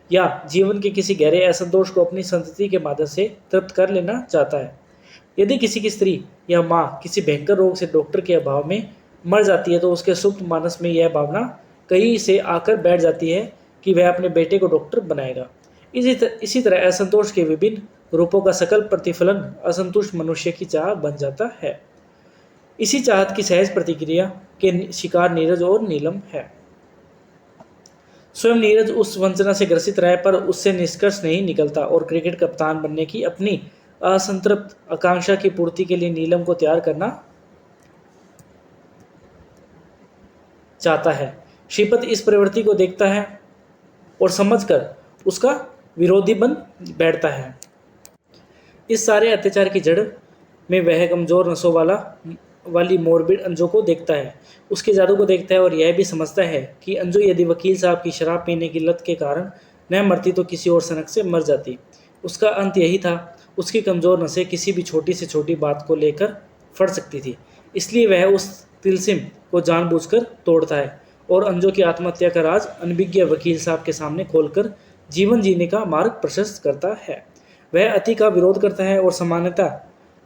या जीवन के किसी गहरे असंतोष को अपनी संतति के माध्यम से तृप्त कर लेना चाहता है। यदि किसी की स्त्री या माँ किसी भयंकर रोग से डॉक्टर के अभाव में मर जाती है, तो उसके सुप्त मानस में यह भावना कहीं से आकर बैठ जाती है कि वह अपने बेटे को डॉक्टर बनाएगा। इसी तरह असंतोष के विभिन्न रूपों का सकल प्रतिफलन असंतुष्ट मनुष्य की चाह बन जाता है। इसी चाहत की सहज प्रतिक्रिया के शिकार नीरज और नीलम है। स्वयं नीरज उस वंचना से ग्रसित रहे, पर उससे निष्कर्ष नहीं निकलता और क्रिकेट कप्तान बनने की अपनी असंतृप्त आकांक्षा की पूर्ति के लिए नीलम को तैयार करना चाहता है। श्रीपत इस प्रवृत्ति को देखता है और समझकर उसका विरोधी बन बैठता है। इस सारे अत्याचार की जड़ में वह कमजोर नसों वाली मोरबिड अंजो को देखता है, उसके जादू को देखता है, और यह भी समझता है कि अंजो यदि वकील साहब की शराब पीने की लत के कारण न मरती तो किसी और सनक से मर जाती। उसका अंत यही था। उसकी कमजोर नसें किसी भी छोटी से छोटी बात को लेकर फट सकती थी, इसलिए वह उस तिलस्म को जानबूझकर तोड़ता है और अंजो की आत्महत्या का राज अनभिज्ञ वकील साहब के सामने खोलकर जीवन जीने का मार्ग प्रशस्त करता है। वह अति का विरोध करता है और समानता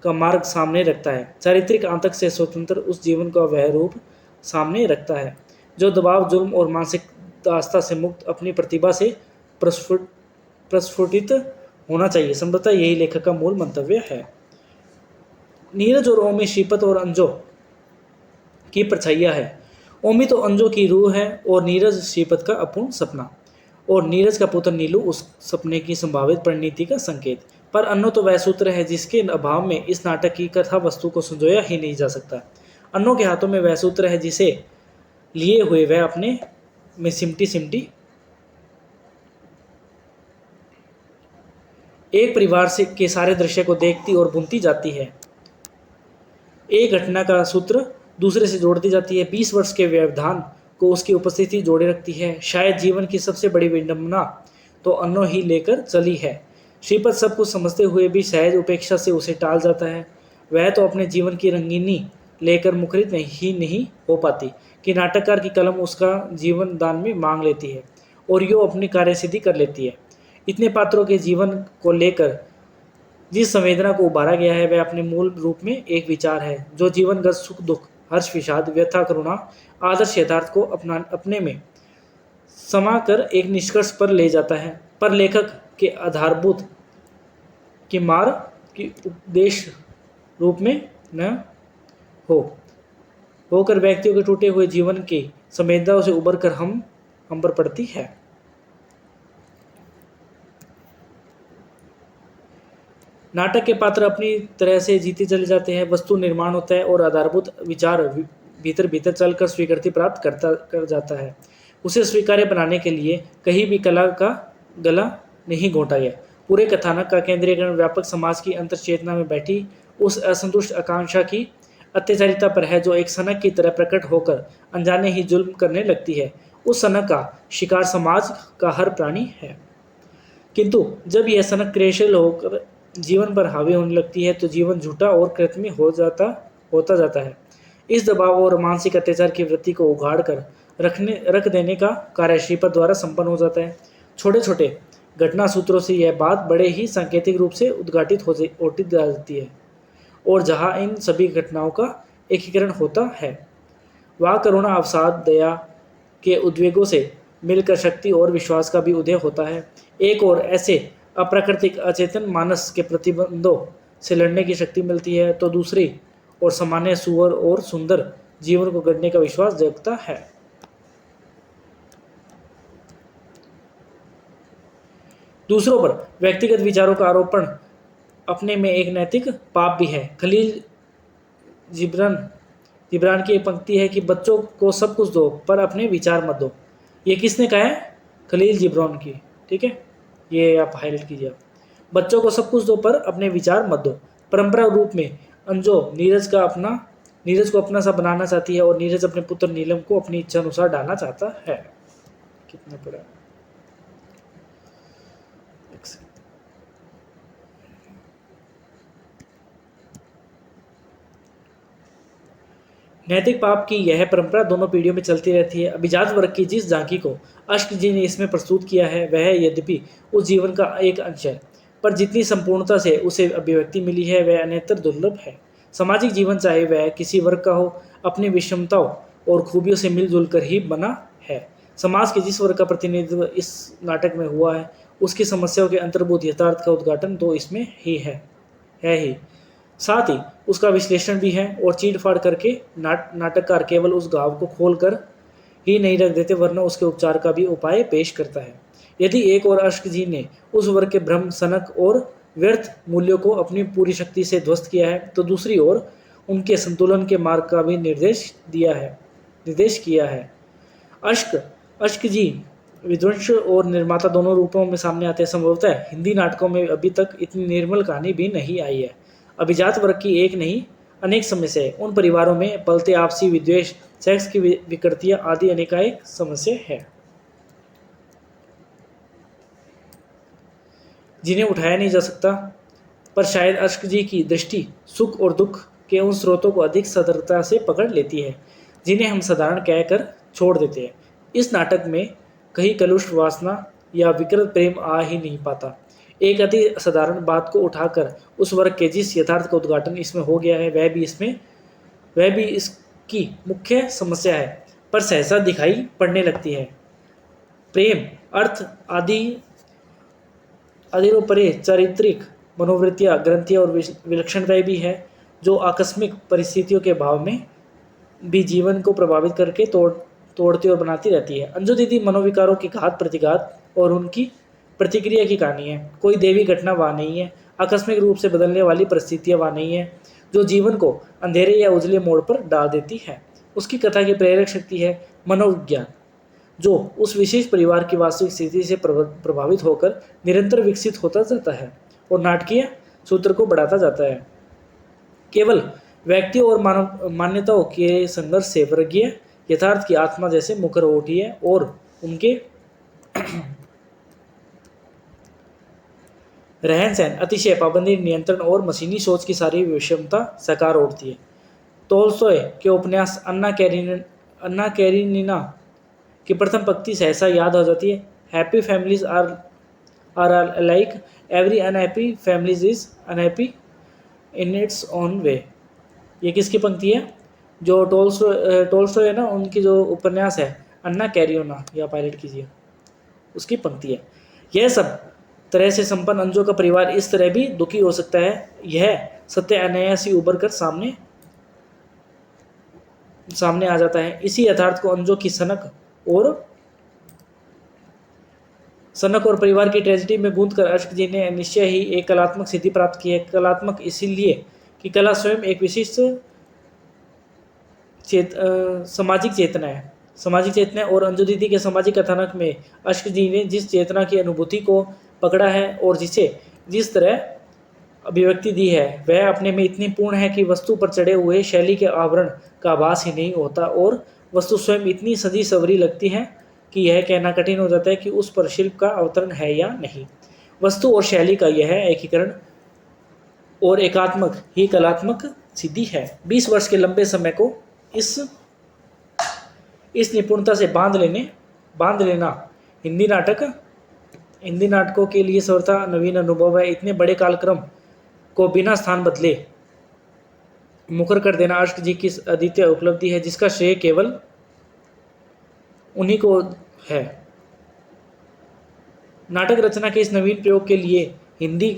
का मार्ग सामने रखता है। चारित्रिक आतंक से स्वतंत्र उस जीवन का वह रूप सामने रखता है जो दबाव, जुल्म और मानसिक दास्ता से मुक्त अपनी प्रतिभा से प्रस्फुटित होना चाहिए। संभवतः यही लेखक का मूल मंतव्य है। नीरज और ओमी श्रीपत और अंजो की परछाइयाँ है। ओमी तो अंजो की रूह है और नीरज श्रीपत का अपूर्ण सपना। और नीरज का पुत्र नीलू उस सपने की संभावित परिणति का संकेत। पर अन्नो तो वह सूत्र है जिसके अभाव में इस नाटक की कथा वस्तु को संजोया ही नहीं जा सकता। अन्नो के हाथों में वह सूत्र है जिसे लिए हुए वह अपने में सिमटी सिमटी एक परिवार से के सारे दृश्य को देखती और बुनती जाती है। एक घटना का सूत्र दूसरे से जोड़ती जाती है। 20 वर्ष के व्यवधान को उसकी उपस्थिति जोड़े रखती है। शायद जीवन की सबसे बड़ी विडंबना तो अन्नो ही लेकर चली है। श्रीपद सब कुछ समझते हुए भी सहज उपेक्षा से उसे टाल जाता है। वह तो अपने जीवन की रंगीनी लेकर मुखरित नहीं हो पाती कि नाटककार की कलम उसका जीवन दान में मांग लेती है और यो अपनी कार्यसिद्धि कर लेती है। इतने पात्रों के जीवन को लेकर जिस संवेदना को उभारा गया है वह अपने मूल रूप में एक विचार है जो जीवनगत सुख दुख हर्ष विषाद व्यथा करुणा आदर्श यथार्थ को अपने में समा कर एक निष्कर्ष पर ले जाता है। पर लेखक के आधारभूत की मार की उपदेश रूप में न होकर व्यक्तियों के टूटे हुए जीवन की संवेदनाओं से उबर कर हम पर पड़ती है। नाटक के पात्र अपनी तरह से जीते चले जाते हैं। वस्तु निर्माण होता है और आधारभूत विचार भीतर भीतर चलकर स्वीकृति प्राप्त कर जाता है। उसे स्वीकार्य बनाने के लिए कहीं भी कला का गला नहीं घोंटा गया। पूरे कथानक का केंद्रीकरण व्यापक समाज की अंतर्चेतना में बैठी उस असंतुष्ट आकांक्षा की अत्याचारिता पर है जो एक सनक की तरह प्रकट होकर अनजाने ही जुल्म करने लगती है। उस सनक का शिकार समाज का हर प्राणी है, किंतु जब यह सनक क्रियाशील होकर जीवन पर हावी होने लगती है तो जीवन झूठा और कृत्रिम होता जाता है। इस दबाव और मानसिक अत्याचार की वृत्ति को उगाड़ कर रख देने का कार्य श्रीपद द्वारा संपन्न हो जाता है। छोटे छोटे घटना सूत्रों से यह बात बड़े ही सांकेतिक रूप से उद्घाटित होती जाती है और जहाँ इन सभी घटनाओं का एकीकरण होता है वह करुणा अवसाद दया के उद्वेगों से मिलकर शक्ति और विश्वास का भी उदय होता है। एक और ऐसे अप्राकृतिक अचेतन मानस के प्रतिबंधों से लड़ने की शक्ति मिलती है तो दूसरी और सामान्य सुअर और सुंदर जीवन को गढ़ने का विश्वास जगता है। दूसरों पर व्यक्तिगत विचारों का आरोपण अपने में एक नैतिक पाप भी है। खलील जिब्रान की एक पंक्ति है कि बच्चों को सब कुछ दो पर अपने विचार मत दो। ये किसने कहा है? खलील जिब्रान की। ठीक है, ये आप हाईलाइट कीजिए। बच्चों को सब कुछ दो पर अपने विचार मत दो। परंपरा रूप में अंजो नीरज को अपना सा बनाना चाहती है और नीरज अपने पुत्र नीलम को अपनी इच्छा अनुसार डालना चाहता है। कितने पड़ा? नैतिक पाप की यह परंपरा दोनों पीढ़ियों में चलती रहती है। अभिजात वर्ग की जिस झांकी को अश्क जी ने इसमें प्रस्तुत किया है वह यद्यपि उस जीवन का एक अंश है पर जितनी संपूर्णता से उसे अभिव्यक्ति मिली है वह अनेतर दुर्लभ है। सामाजिक जीवन चाहे वह किसी वर्ग का हो अपनी विषमताओं और खूबियों से मिलजुल कर ही बना है। समाज के जिस वर्ग का प्रतिनिधित्व इस नाटक में हुआ है उसकी समस्याओं के अंतर्भूत यथार्थ का उद्घाटन तो इसमें ही है ही, साथ ही उसका विश्लेषण भी है। और चीड़ फाड़ करके नाटककार केवल उस घाव को खोल कर ही नहीं रख देते वरना उसके उपचार का भी उपाय पेश करता है। यदि एक और अश्क जी ने उस वर्ग के भ्रम सनक और व्यर्थ मूल्यों को अपनी पूरी शक्ति से ध्वस्त किया है तो दूसरी ओर उनके संतुलन के मार्ग का भी निर्देश किया है। अश्क जी विध्वंस और निर्माता दोनों रूपों में सामने आते हैं। संभवतः हिंदी नाटकों में अभी तक इतनी निर्मल कहानी भी नहीं आई है। अभिजात वर्ग की एक नहीं अनेक समस्याएं, उन परिवारों में पलते आपसी विद्वेष, सेक्स की विकृतियां आदि अनेकानेक समस्या है जिन्हें उठाया नहीं जा सकता। पर शायद अश्क जी की दृष्टि सुख और दुख के उन स्रोतों को अधिक सतर्कता से पकड़ लेती है जिन्हें हम साधारण कहकर छोड़ देते हैं। इस नाटक में कहीं कलुष वासना या विकृत प्रेम आ ही नहीं पाता। एक अति साधारण बात को उठाकर उस वर्ग के जिस यथार्थ का उद्घाटन इसमें हो गया है वह भी इसकी मुख्य समस्या है पर सहसा दिखाई पड़ने लगती है। प्रेम अर्थ आदि अधिरोपरे चारित्रिक मनोवृत्तियाँ ग्रंथियाँ और विलक्षणताएं भी है जो आकस्मिक परिस्थितियों के भाव में भी जीवन को प्रभावित करके तोड़ती और बनाती रहती है। अंजू दीदी मनोविकारों की घात प्रतिघात और उनकी प्रतिक्रिया की कहानी है। कोई देवी घटना वहाँ नहीं है, आकस्मिक रूप से बदलने वाली परिस्थितियाँ वहाँ नहीं है जो जीवन को अंधेरे या उजले मोड़ पर डाल देती है। उसकी कथा की प्रेरक शक्ति है मनोविज्ञान, जो उस विशेष परिवार की वास्तविक स्थिति से प्रभावित होकर निरंतर विकसित होता जाता है और नाटकीय सूत्र को बढ़ाता जाता है। केवल व्यक्तियों और मानव मान्यताओं के संघर्ष से वर्गीय यथार्थ की आत्मा जैसे मुखर हो उठी है और उनके रहन सहन, अतिशय पाबंदी, नियंत्रण और मशीनी सोच की सारी विषमता साकार उठती है। टोल्स्टॉय के उपन्यास अन्ना कैरेनिना की प्रथम पंक्ति सहसा याद हो जाती है। Happy families are like every unhappy families is unhappy in its own way. ये किसकी पंक्ति है? जो टोल्स्टॉय है ना, उनकी जो उपन्यास है अन्ना कैरियोना, या पायलट कीजिए, उसकी पंक्ति है। यह सब तरह से संपन्न अंजों का परिवार इस तरह भी दुखी हो सकता है। यह सत्य अनायासी उभर कर सामने आ जाता है। इसी यथार्थ को अंजों की सनक और परिवार की ट्रेजेडी में गूंथ कर अश्क जी ने निश्चय ही एक कलात्मक सिद्धि प्राप्त की है। कलात्मक इसीलिए कि कला स्वयं एक विशिष्ट सामाजिक चेतना है और अंजू दीदी के सामाजिक कथानक में अश्क जी ने जिस चेतना की अनुभूति को पकड़ा है और जिसे जिस तरह अभिव्यक्ति दी है, वह अपने में इतनी पूर्ण है कि वस्तु पर चढ़े हुए शैली के आवरण का आभास ही नहीं होता और वस्तु स्वयं इतनी सजी सवरी लगती है कि यह कहना कठिन हो जाता है कि उस पर शिल्प का अवतरण है या नहीं। वस्तु और शैली का यह एकीकरण और एकात्मक ही कलात्मक सिद्धि है। 20 वर्ष के लंबे समय को इस निपुणता से बांध लेना हिंदी नाटकों के लिए सर्वथा नवीन अनुभव है। इतने बड़े कालक्रम को बिना स्थान बदले मुखर कर देना अश्क जी की अद्वितीय उपलब्धि है, जिसका श्रेय केवल उन्हीं को है। नाटक रचना के इस नवीन प्रयोग के लिए हिंदी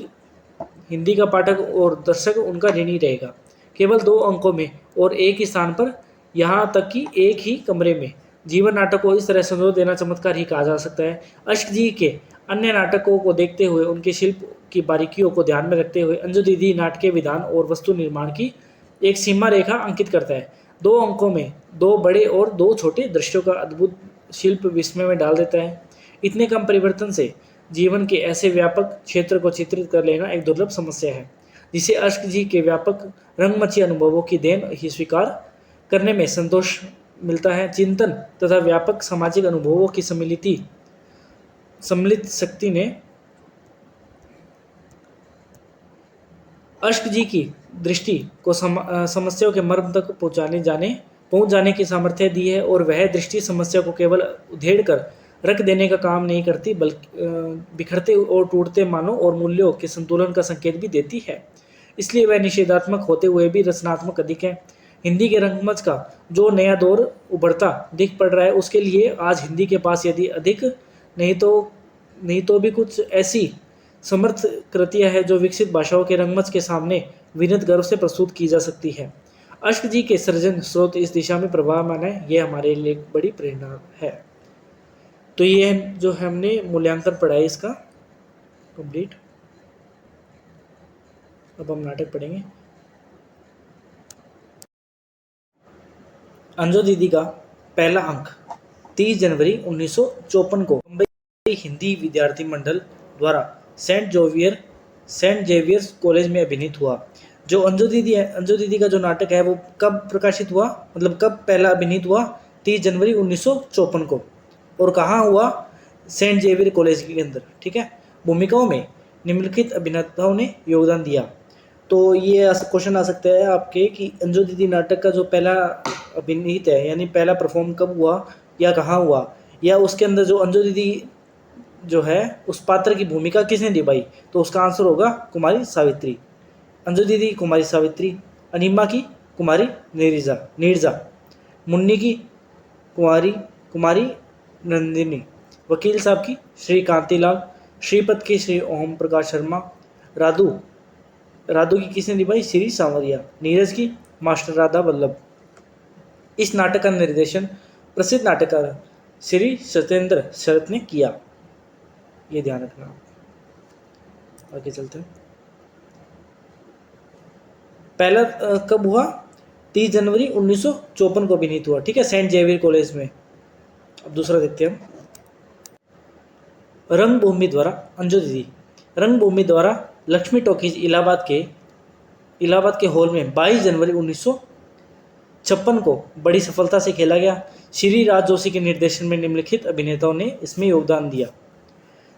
का पाठक और दर्शक उनका ऋणी रहेगा। केवल 2 अंकों में और एक ही स्थान पर, यहाँ तक कि एक ही कमरे में जीवन नाटक को इस तरह संजो देना चमत्कार ही कहा जा सकता है। अश्क जी के अन्य नाटकों को देखते हुए, उनके शिल्प की बारीकियों को ध्यान में रखते हुए अंजू दीदी नाटकीय विधान और वस्तु निर्माण की एक सीमा रेखा अंकित करता है। 2 अंकों में 2 बड़े और 2 छोटे दृश्यों का अद्भुत शिल्प विस्मय में डाल देता है। इतने कम परिवर्तन से जीवन के ऐसे व्यापक क्षेत्र को चित्रित कर लेना एक दुर्लभ समस्या है, जिसे अश्क जी के व्यापक रंगमंची अनुभवों की देन ही स्वीकार करने में संतोष मिलता है। चिंतन तथा व्यापक सामाजिक अनुभवों की सम्मिलित शक्ति ने अश्क जी की दृष्टि को समस्याओं के मर्म तक पहुंच जाने की सामर्थ्य दी है और वह दृष्टि समस्या को केवल उधेड़ कर रख देने का काम नहीं करती, बल्कि बिखरते और टूटते मानों और मूल्यों के संतुलन का संकेत भी देती है। इसलिए वह निषेधात्मक होते हुए भी रचनात्मक अधिक है। हिंदी के रंगमंच का जो नया दौर उभरता दिख पड़ रहा है, उसके लिए आज हिंदी के पास यदि अधिक नहीं तो भी कुछ ऐसी समर्थ कृतियाँ हैं जो विकसित भाषाओं के रंगमंच के सामने विनीत गर्व से प्रस्तुत की जा सकती है। अश्क जी के सृजन स्रोत इस दिशा में प्रभावमान है, यह हमारे लिए एक बड़ी प्रेरणा है। तो ये जो हमने मूल्यांकन पढ़ा है इसका कंप्लीट। अब हम नाटक पढ़ेंगे। अंजू दीदी का पहला अंक 30 जनवरी 1954 को मुंबई हिंदी विद्यार्थी मंडल द्वारा सेंट जेवियर्स कॉलेज में अभिनीत हुआ। जो अंजू दीदी का जो नाटक है वो कब प्रकाशित हुआ, मतलब कब पहला अभिनीत हुआ? 30 जनवरी 1954 को। और कहाँ हुआ? सेंट जेवियर कॉलेज के अंदर। ठीक है। भूमिकाओं में निम्नलिखित अभिनेताओं ने योगदान दिया। तो ये क्वेश्चन आ सकता है आपके कि अंजू दीदी नाटक का जो पहला अभिनीत है, यानी पहला परफॉर्म कब हुआ या कहाँ हुआ, या उसके अंदर जो अंजू दीदी जो है उस पात्र की भूमिका किसने निभाई? तो उसका आंसर होगा कुमारी सावित्री। अंजू दीदी कुमारी सावित्री, अनिमा की कुमारी नीरजा, मुन्नी की कुमारी नंदिनी, वकील साहब की श्री कांतिलाल, श्रीपद की श्री ओम प्रकाश शर्मा, राधू की किसने निभाई? श्री सांवरिया, नीरज की मास्टर राधा वल्लभ। इस नाटक का निर्देशन प्रसिद्ध नाटककार श्री सत्येंद्र शरत ने किया। ये ध्यान रखना आप। आगे चलते हैं। पहला कब हुआ? 30 जनवरी 1954 को अभिनीत हुआ, ठीक है, सेंट जेवियर कॉलेज में। अब दूसरा देखते हैं हम। रंगभूमि द्वारा, अंजू दीदी, रंगभूमि द्वारा लक्ष्मी टॉकीज इलाहाबाद के हॉल में 22 जनवरी 1956 को बड़ी सफलता से खेला गया। श्री राज जोशी के निर्देशन में निम्नलिखित अभिनेताओं ने इसमें योगदान दिया।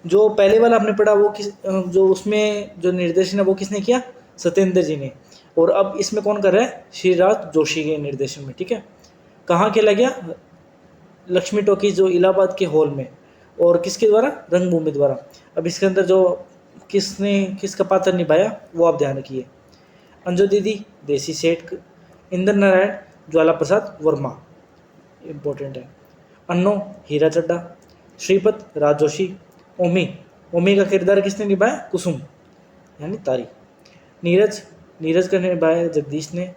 जो पहले वाला आपने पढ़ा वो जो उसमें जो निर्देशन है वो किसने किया? सत्येंद्र जी ने। और अब इसमें कौन कर रहा है? श्री राज जोशी के निर्देशन में, ठीक है। कहाँ खेला गया? लक्ष्मी टॉकीज जो इलाहाबाद के हॉल में। और किसके द्वारा? रंगभूमि द्वारा। अब इसके अंदर जो किसका पात्र निभाया वो आप ध्यान रखिए। अंजू दीदी देसी सेठ, इंद्र नारायण ज्वाला प्रसाद वर्मा, इम्पोर्टेंट है। अन्नो हीरा चड्डा, श्रीपत राज जोशी, ओमी का किरदार किसने निभाया? कुसुम यानी तारी। नीरज का निभाया जगदीश ने,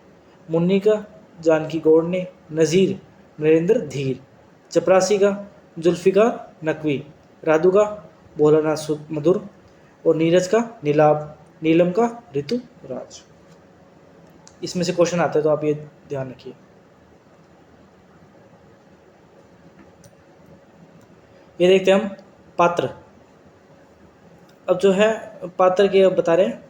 मुन्नी का जानकी गौड़ ने, नज़ीर नरेंद्र धीर, चपरासी का जुल्फिकार नकवी, राधु का भोलानाथ मधुर और नीरज का नीलम का ऋतु राज। इसमें से क्वेश्चन आता है तो आप ये ध्यान रखिए। ये देखते हैं हम पात्र। अब जो है पात्र के बता रहे हैं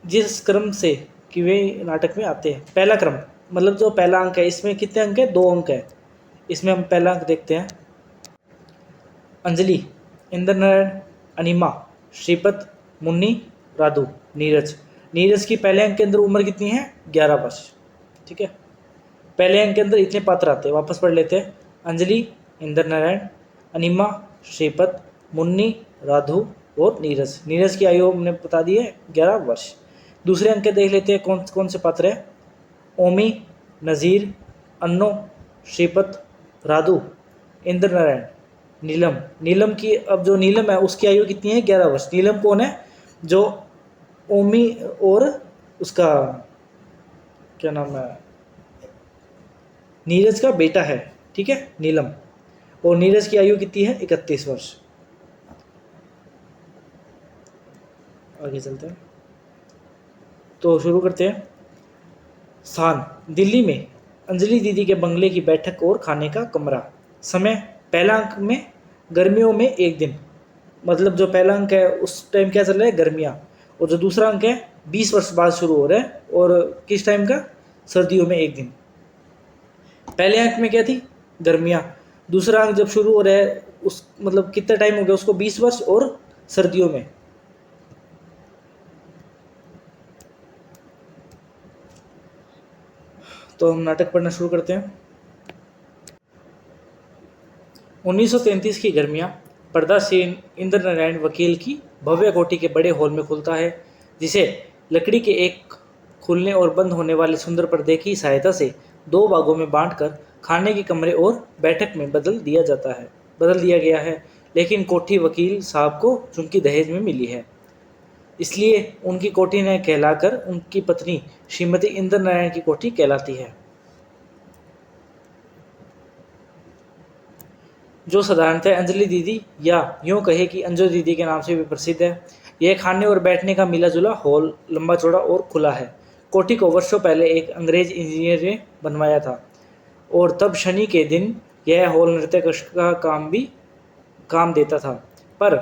जिस क्रम से कि वे नाटक में आते हैं। पहला क्रम मतलब जो पहला अंक है, इसमें कितने अंक है? 2 अंक है। इसमें हम पहला अंक देखते हैं। अंजलि, इंद्र नारायण, अनिमा, श्रीपत, मुन्नी, राधु, नीरज की पहले अंक के अंदर उम्र कितनी है? 11 वर्ष, ठीक है। पहले अंक के अंदर इतने पात्र आते हैं, वापस पढ़ लेते हैं। अंजलि, इंद्र नारायण, अनिमा, श्रीपत, मुन्नी, राधु और नीरज की आयु हमने बता दी है 11 वर्ष। दूसरे अंक के देख लेते हैं कौन कौन से पात्र है। ओमी, नज़ीर, अन्नो, श्रीपत, राधु, इंद्र नारायण, नीलम की, अब जो नीलम है उसकी आयु कितनी है? 11 वर्ष। नीलम कौन है? जो ओमी और उसका क्या नाम है, नीरज का बेटा है, ठीक है, नीलम। और नीरज की आयु कितनी है? 31 वर्ष। आगे चलते हैं तो शुरू करते हैं। स्थान दिल्ली में अंजलि दीदी के बंगले की बैठक और खाने का कमरा। समय पहला अंक में गर्मियों में 1 दिन, मतलब जो पहला अंक है उस टाइम क्या चल रहा है? गर्मियाँ। और जो दूसरा अंक है 20 वर्ष बाद शुरू हो रहा है और किस टाइम का? सर्दियों में 1 दिन। पहले अंक में क्या थी? गर्मियाँ। दूसरा अंक जब शुरू हो रहा है उस मतलब कितना टाइम हो गया उसको? 20 वर्ष और सर्दियों में। तो हम नाटक पढ़ना शुरू करते हैं। 1933 की गर्मियाँ। पर्दा सीन इंद्र नारायण वकील की भव्य कोठी के बड़े हॉल में खुलता है, जिसे लकड़ी के एक खुलने और बंद होने वाले सुंदर पर्दे की सहायता से 2 भागों में बांटकर खाने के कमरे और बैठक में बदल दिया गया है। लेकिन कोठी वकील साहब को चूंकि दहेज में मिली है, इसलिए उनकी कोठी न कहलाकर उनकी पत्नी श्रीमती इंद्र नारायण की कोठी कहलाती है, जो साधारणतः अंजलि दीदी या यूँ कहे कि अंजू दीदी के नाम से भी प्रसिद्ध है। यह खाने और बैठने का मिला जुला हॉल लंबा चौड़ा और खुला है। कोठी को वर्षों पहले एक अंग्रेज इंजीनियर ने बनवाया था और तब शनि के दिन यह हॉल नृत्य कक्ष का काम देता था। पर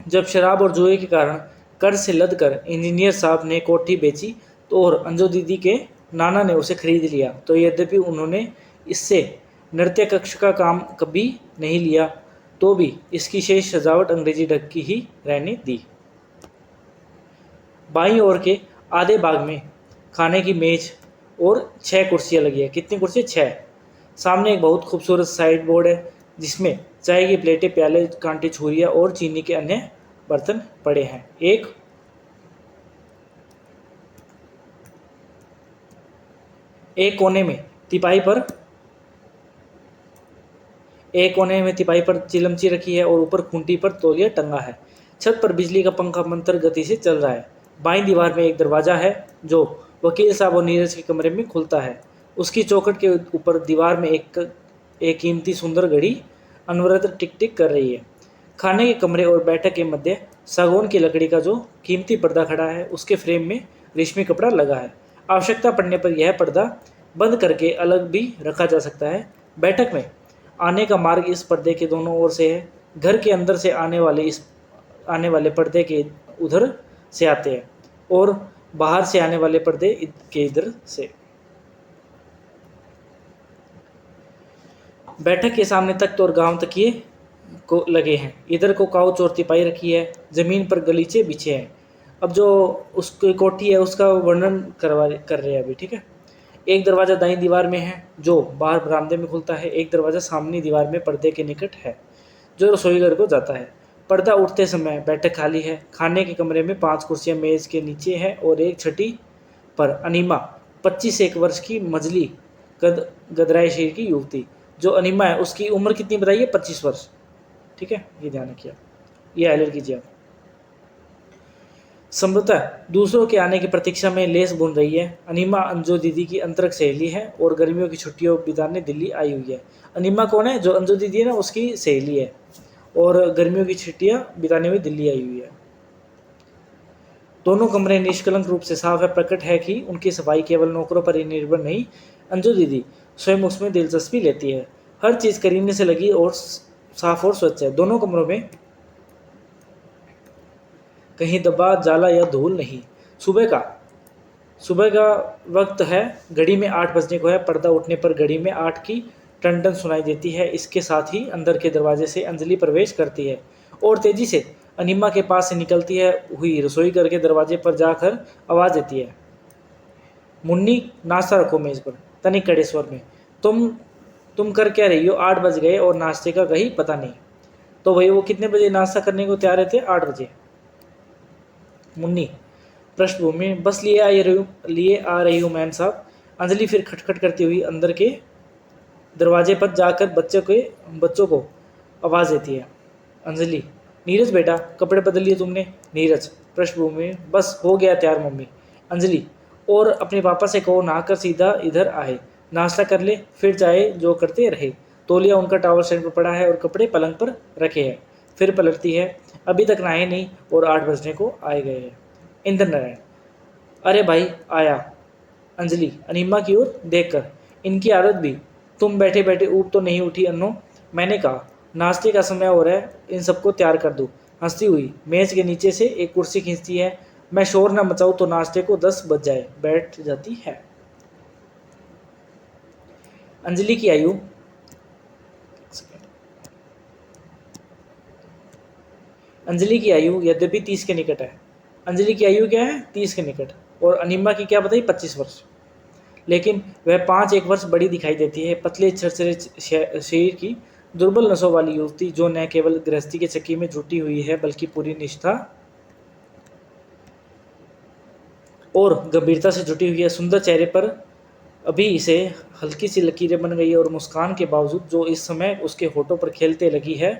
जब शराब और जुए के कारण कर्ज से लद कर इंजीनियर साहब ने कोठी बेची तो और अंजू दीदी के नाना ने उसे खरीद लिया, तो यद्यपि उन्होंने इससे नृत्य कक्ष का काम कभी नहीं लिया, तो भी इसकी शेष सजावट अंग्रेजी ढंग की ही रहने दी। बाईं ओर के आधे भाग में खाने की मेज और 6 कुर्सियां लगी है। कितनी कुर्सी? 6। सामने एक बहुत खूबसूरत साइड बोर्ड है जिसमें चाय की प्लेटें, प्याले, कांटे, छुरियां और चीनी के अन्य बर्तन पड़े हैं। एक कोने में तिपाही पर चिलमची रखी है और ऊपर खूंटी पर तौलिया टंगा है। छत पर बिजली का पंखा मंत्र गति से चल रहा है। बाईं दीवार में एक दरवाज़ा है जो वकील साहब और नीरज के कमरे में खुलता है। उसकी चौखट के ऊपर दीवार में एक कीमती सुंदर घड़ी अनवरत टिक टिक कर रही है। खाने के कमरे और बैठक के मध्य सागौन की लकड़ी का जो कीमती पर्दा खड़ा है, उसके फ्रेम में रेशमी कपड़ा लगा है। आवश्यकता पड़ने पर यह पर्दा बंद करके अलग भी रखा जा सकता है। बैठक में आने का मार्ग इस पर्दे के दोनों ओर से है। घर के अंदर से आने वाले पर्दे के उधर से आते हैं और बाहर से आने वाले पर्दे के इधर से। बैठक के सामने तख्त और गांव तकिए को लगे हैं। इधर को काउच और तिपाई रखी है। जमीन पर गलीचे बिछे हैं। अब जो उसकी कोठी है उसका वर्णन कर रहे हैं अभी, ठीक है। एक दरवाज़ा दाईं दीवार में है जो बाहर बरामदे में खुलता है। एक दरवाज़ा सामने दीवार में पर्दे के निकट है जो रसोई घर को जाता है। पर्दा उठते समय बैठक खाली है। खाने के कमरे में 5 कुर्सियां मेज के नीचे है और एक छठी पर अनीमा 25 वर्ष की मजली गदराए शरीर की युवती। जो अनीमा है उसकी उम्र कितनी बताइए? 25 वर्ष, ठीक है, ये ध्यान रखिए, ये हाईलाइट कीजिए आप। समृता दूसरों के आने की प्रतीक्षा में लेस बुन रही है। अनीमा अंजू दीदी की अंतरंग सहेली है और गर्मियों की छुट्टियों बिताने दिल्ली आई हुई है। अनीमा कौन है? जो अंजू दीदी है ना, उसकी सहेली है और गर्मियों की छुट्टियां बिताने हुई दिल्ली आई हुई है। दोनों कमरे निष्कलंक रूप से साफ है। प्रकट है कि उनकी सफाई केवल नौकरों पर ही निर्भर नहीं, अंजू दीदी स्वयं उसमें दिलचस्पी लेती है। हर चीज़ करीने से लगी और साफ और स्वच्छ है। दोनों कमरों में कहीं दबा, जाला या धूल नहीं। सुबह का वक्त है। घड़ी में 8 बजने को है। पर्दा उठने पर घड़ी में 8 की टन सुनाई देती है। इसके साथ ही अंदर के दरवाजे से अंजलि प्रवेश करती है और तेजी से अनीमा के पास से निकलती है हुई रसोई घर के दरवाजे पर जाकर आवाज़ देती है, मुन्नी नाश्ता रखो मेज़ पर। तनिक कड़े स्वर में, तुम कर क्या रही हो? 8 बज गए और नाश्ते का कहीं पता नहीं। तो भाई वो कितने बजे नाश्ता करने को तैयार थे? 8 बजे। मुन्नी पृष्ठभूमि, बस लिए आ रही हूँ मैम साहब। अंजलि फिर खटखट करती हुई अंदर के दरवाजे पर जाकर बच्चों को आवाज़ देती है। अंजलि, नीरज बेटा कपड़े बदल लिए तुमने? नीरज पृष्ठभूमि, बस हो गया तैयार मम्मी। अंजलि, और अपने पापा से कहो नहाकर सीधा इधर आए, नाश्ता कर ले, फिर चाहे जो करते रहे। तौलिया उनका टावल स्टैंड पर पड़ा है और कपड़े पलंग पर रखे हैं। फिर पलटती है, अभी तक नहाए नहीं और 8 बजने को आए गए हैं। इंद्र नारायण, अरे भाई आया। अंजलि अनीमा की ओर देखकर, इनकी आदत भी, तुम बैठे बैठे ऊब तो नहीं उठी अन्नो? मैंने कहा नाश्ते का समय हो रहा है, इन सबको तैयार कर दूँ। हंसती हुई मेज के नीचे से एक कुर्सी खींचती है। मैं शोर न मचाऊँ तो नाश्ते को 10 बज जाए। बैठ जाती है। अंजलि की आयु यद्यपि 30 के निकट है। अंजलि की आयु क्या है? 30 के निकट। और अनीमा की क्या बताई? 25 वर्ष। लेकिन वह 5 वर्ष बड़ी दिखाई देती है। पतले छरछरे शरीर की दुर्बल नसों वाली युवती जो न केवल गृहस्थी के चक्की में जुटी हुई है बल्कि पूरी निष्ठा और गंभीरता से जुटी हुई है। सुंदर चेहरे पर अभी इसे हल्की सी लकीरें बन गई है और मुस्कान के बावजूद जो इस समय उसके होठों पर खेलते लगी है,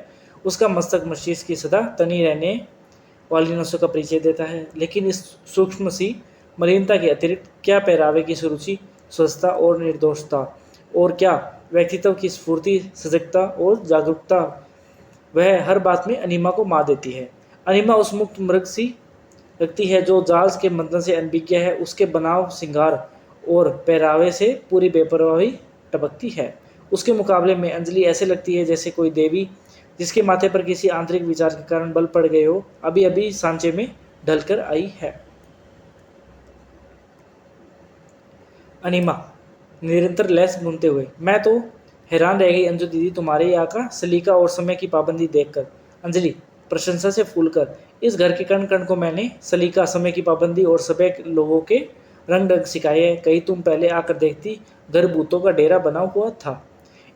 उसका मस्तक मस्तिष्क की सदा तनी रहने वाली नसों का परिचय देता है। लेकिन इस सूक्ष्म सी मलिनता के अतिरिक्त क्या पहरावे की सुरुचि, स्वच्छता और निर्दोषता, और क्या व्यक्तित्व की स्फूर्ति, सजगता और जागरूकता। वह हर बात में अनीमा को मा देती है। अनीमा उस मुक्त मृग सी लगती है जो जाल के मंथन से अनभिज्ञ है। उसके बनाव, श्रृंगार और पहरावे से पूरी बेपरवाही टपकती है। उसके मुकाबले में अंजलि ऐसे लगती है जैसे कोई देवी जिसके माथे पर किसी आंतरिक विचार के कारण बल पड़ गए हो, अभी अभी सांचे में ढलकर आई है। अनीमा निरंतर लैस बुनते हुए, मैं तो हैरान रह गई अंजू दीदी तुम्हारे यहाँ का सलीका और समय की पाबंदी देखकर। अंजलि प्रशंसा से फूलकर, इस घर के कण कण को मैंने सलीका, समय की पाबंदी और सभ्य लोगों के रंग ढंग सिखाए हैं। कहीं तुम पहले आकर देखती, घर भूतों का डेरा बना हुआ था।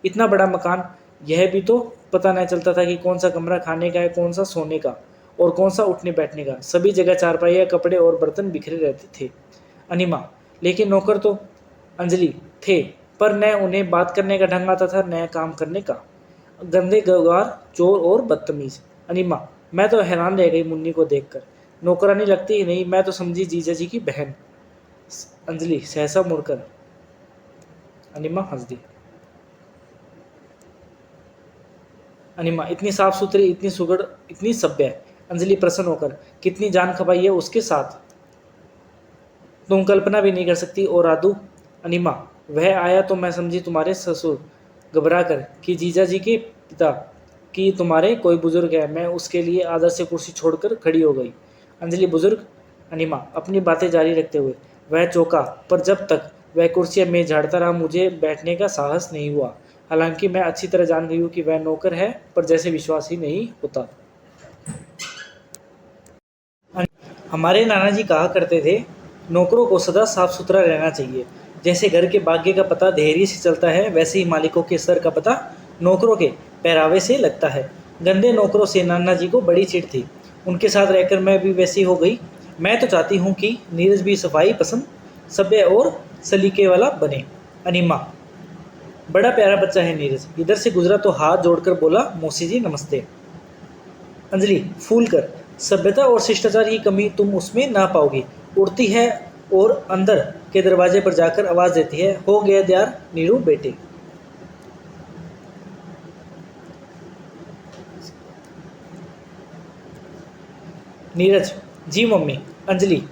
इतना बड़ा मकान, यह भी तो पता नहीं चलता था कि कौन सा कमरा खाने का है, कौन सा सोने का और कौन सा उठने बैठने का। सभी जगह चारपाइयाँ, कपड़े और बर्तन बिखरे रहते थे। अनिमा, लेकिन नौकर तो अंजलि थे, पर न उन्हें बात करने का ढंग आता था न काम करने का। गंदे गवार, चोर और बदतमीज। अनिमा, मैं तो हैरान रह गई मुन्नी को देखकर। नौकरानी लगती ही नहीं, मैं तो समझी जीजा जी की बहन। अंजलि सहसा मुड़कर, अनिमा हंस दी। अनिमा, इतनी साफ सुथरी, इतनी सुगढ़, इतनी सभ्य। अंजलि प्रसन्न होकर, कितनी जान खपाई है उसके साथ, तुम कल्पना भी नहीं कर सकती। और राधु, अनिमा, वह आया तो मैं समझी तुम्हारे ससुर, घबरा कर कि जीजा जी के पिता कि तुम्हारे कोई बुजुर्ग है। मैं उसके लिए आदर से कुर्सी छोड़कर खड़ी हो गई। अंजलि, बुजुर्ग? अनिमा अपनी बातें जारी रखते हुए, वह चौंका, पर जब तक वह कुर्सियां में झाड़ता रहा मुझे बैठने का साहस नहीं हुआ। हालांकि मैं अच्छी तरह जान गई हूँ कि वह नौकर है, पर जैसे विश्वास ही नहीं होता। हमारे नाना जी कहा करते थे, नौकरों को सदा साफ सुथरा रहना चाहिए। जैसे घर के भाग्य का पता धैर्य से चलता है, वैसे ही मालिकों के सर का पता नौकरों के पहरावे से लगता है। गंदे नौकरों से नाना जी को बड़ी चिढ़ थी। उनके साथ रहकर मैं भी वैसी हो गई। मैं तो चाहती हूँ कि नीरज भी सफाई पसंद, सभ्य और सलीके वाला बने। अनिमा, बड़ा प्यारा बच्चा है नीरज। इधर से गुजरा तो हाथ जोड़कर बोला, मौसी जी नमस्ते। अंजलि फूल कर, सभ्यता और शिष्टाचार की कमी तुम उसमें ना पाओगी। उड़ती है और अंदर के दरवाजे पर जाकर आवाज देती है, हो गया तैयार नीरू बेटे। नीरज, जी मम्मी। अंजलि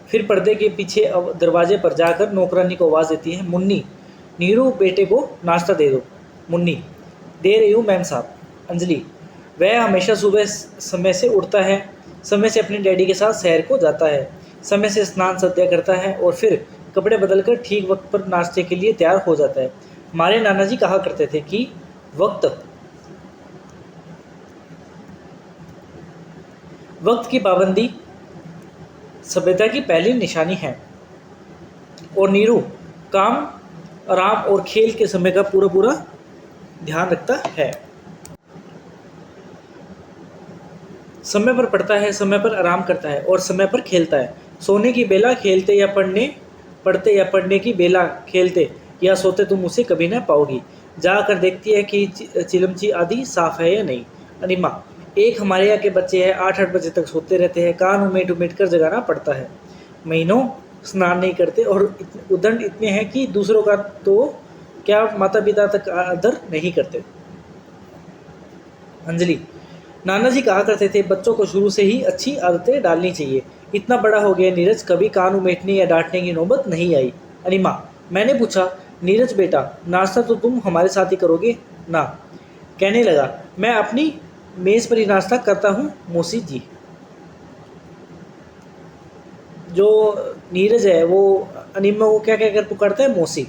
फिर पर्दे के पीछे दरवाजे पर जाकर नौकरानी को आवाज देती है, मुन्नी, नीरू बेटे को नाश्ता दे दो। मुन्नी, दे रही हूँ मैम साहब। अंजलि, वह हमेशा सुबह समय से उठता है, समय से अपने डैडी के साथ शहर को जाता है, समय से स्नान संध्या करता है और फिर कपड़े बदलकर ठीक वक्त पर नाश्ते के लिए तैयार हो जाता है। हमारे नाना जी कहा करते थे कि वक्त वक्त की पाबंदी सभ्यता की पहली निशानी है। और नीरू काम, आराम और खेल के समय का पूरा पूरा ध्यान रखता है। समय पर पढ़ता है, समय पर आराम करता है और समय पर खेलता है। सोने की बेला खेलते या पढ़ते या पढ़ने की बेला खेलते या सोते तुम उसे कभी ना पाओगी। जाकर देखती है कि चिलमची आदि साफ है या नहीं। अनिमा, एक हमारे यहाँ के बच्चे हैं, 8-8 बजे तक सोते रहते हैं, कान उमेट उमेट कर जगाना पड़ता है। महीनों स्नान नहीं करते और उदंड इतने हैं कि दूसरों का तो क्या माता पिता तक आदर नहीं करते। अंजलि, नाना जी कहा करते थे, बच्चों को शुरू से ही अच्छी आदतें डालनी चाहिए। इतना बड़ा हो गया नीरज, कभी कान उमेटने या डांटने की नौबत नहीं आई। अनिमा, मैंने पूछा, नीरज बेटा, नाश्ता तो तुम हमारे साथ ही करोगे ना? कहने लगा, मैं अपनी मेज़ पर ही नाश्ता करता हूँ मौसी जी। जो नीरज है वो अनिमा को क्या कहकर पुकारता है, मौसी।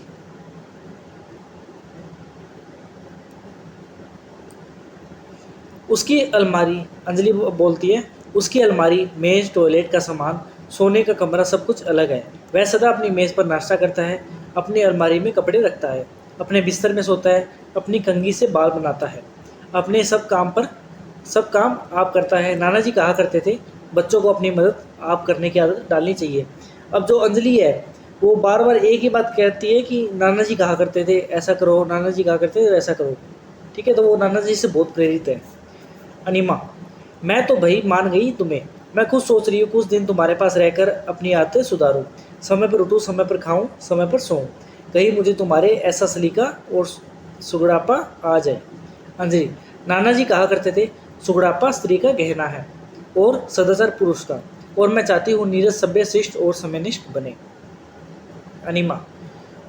उसकी अलमारी, अंजलि बोलती है, उसकी अलमारी, मेज, टॉयलेट का सामान, सोने का कमरा सब कुछ अलग है। वह सदा अपनी मेज़ पर नाश्ता करता है, अपनी अलमारी में कपड़े रखता है, अपने बिस्तर में सोता है, अपनी कंघी से बाल बनाता है, अपने सब काम आप करता है। नाना जी कहा करते थे, बच्चों को अपनी मदद आप करने की आदत डालनी चाहिए। अब जो अंजलि है वो बार बार एक ही बात कहती है कि नाना जी कहा करते थे ऐसा करो, नाना जी कहा करते थे ऐसा करो। ठीक है, तो वो नाना जी से बहुत प्रेरित है। अनिमा, मैं तो भाई मान गई तुम्हें। मैं खुद सोच रही हूँ कुछ दिन तुम्हारे पास रहकर अपनी आदतें सुधारूँ, समय पर उठूँ, समय पर खाऊँ, समय पर सोऊँ। कहीं मुझे तुम्हारे ऐसा सलीका और सुगड़ापा आ जाए। अंजलि, नाना जी कहा करते थे, सुगड़ापा स्त्री का गहना है और सदाचार पुरुष का, और मैं चाहती हूँ नीरज सभ्य, शिष्ट और समयनिष्ठ बने। अनिमा,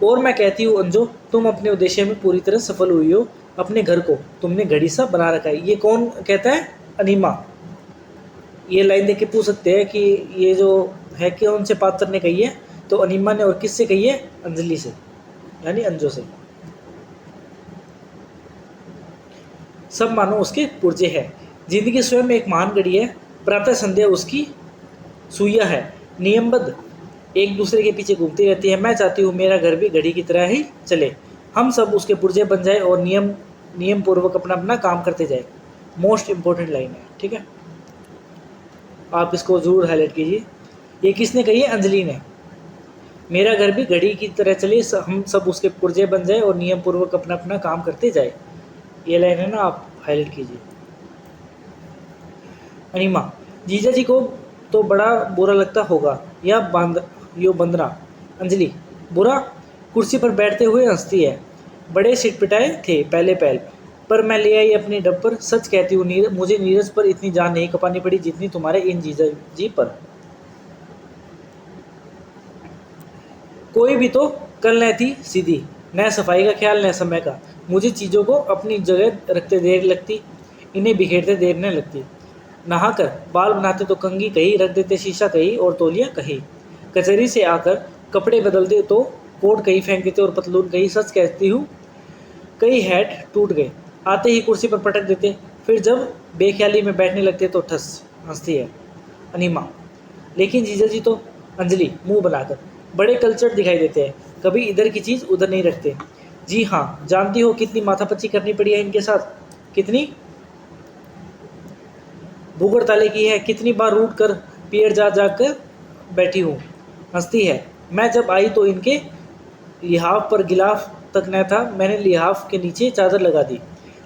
और मैं कहती हूँ अंजो, तुम अपने उद्देश्य में पूरी तरह सफल हुई हो। अपने घर को तुमने घड़ी सा बना रखा है। ये कौन कहता है? अनिमा। ये लाइन देख के पूछ सकते हैं कि ये जो है कि उनसे पात्र ने कही है, तो अनिमा ने, और किससे कही है? अंजलि से, यानी अंजो से। सब मानो उसके पुर्जे है। जिंदगी स्वयं एक महान घड़ी है, प्रातः संध्या उसकी सुइया है, नियमबद्ध एक दूसरे के पीछे घूमती रहती है। मैं चाहती हूँ मेरा घर भी घड़ी की तरह ही चले, हम सब उसके पुर्जे बन जाए और नियम पूर्वक अपना अपना काम करते जाए। मोस्ट इम्पोर्टेंट लाइन है, ठीक है, आप इसको ज़रूर हाईलाइट कीजिए। ये किसने कही है? अंजलि ने। मेरा घर भी घड़ी की तरह चले, हम सब उसके पुर्जे बन जाए और नियम पूर्वक अपना अपना काम करते जाए। ये लाइन है ना, आप हाईलाइट कीजिए। अनिमा, जीजा जी को तो बड़ा बुरा लगता होगा या बंदना। अंजलि, बुरा? कुर्सी पर बैठते हुए हंसती है, बड़े सिटपिटाए थे पहले पहल, पर मैं ले आई अपनी डब पर। सच कहती हूँ मुझे नीरज पर इतनी जान नहीं खपानी पड़ी जितनी तुम्हारे इन जीजा जी पर। कोई भी तो कल न थी सीधी, न सफाई का ख्याल न समय का। मुझे चीज़ों को अपनी जगह रखते देर लगती, इन्हें बिखेरते देर न लगती। नहाकर बाल बनाते तो कंघी कहीं, रख देते शीशा कहीं और तौलिया कहीं। कचहरी से आकर कपड़े बदलते तो कोट कहीं फेंक देते और पतलून कहीं। सच कहती हूँ कई हैट टूट गए, आते ही कुर्सी पर पटक देते। फिर जब बेख्याली में बैठने लगते तो ठस हंसती है अनिमा। लेकिन जीजा जी तो, अंजलि मुंह बनाकर, बड़े कल्चर दिखाई देते हैं, कभी इधर की चीज़ उधर नहीं रखते। जी हाँ, जानती हो कितनी माथापच्ची करनी पड़ी है इनके साथ, कितनी भूगड़ ताले की है, कितनी बार रूट कर पियर जा कर बैठी हूँ। हंसती है। मैं जब आई तो इनके लिहाफ पर गिलाफ तक न था, मैंने लिहाफ के नीचे चादर लगा दी।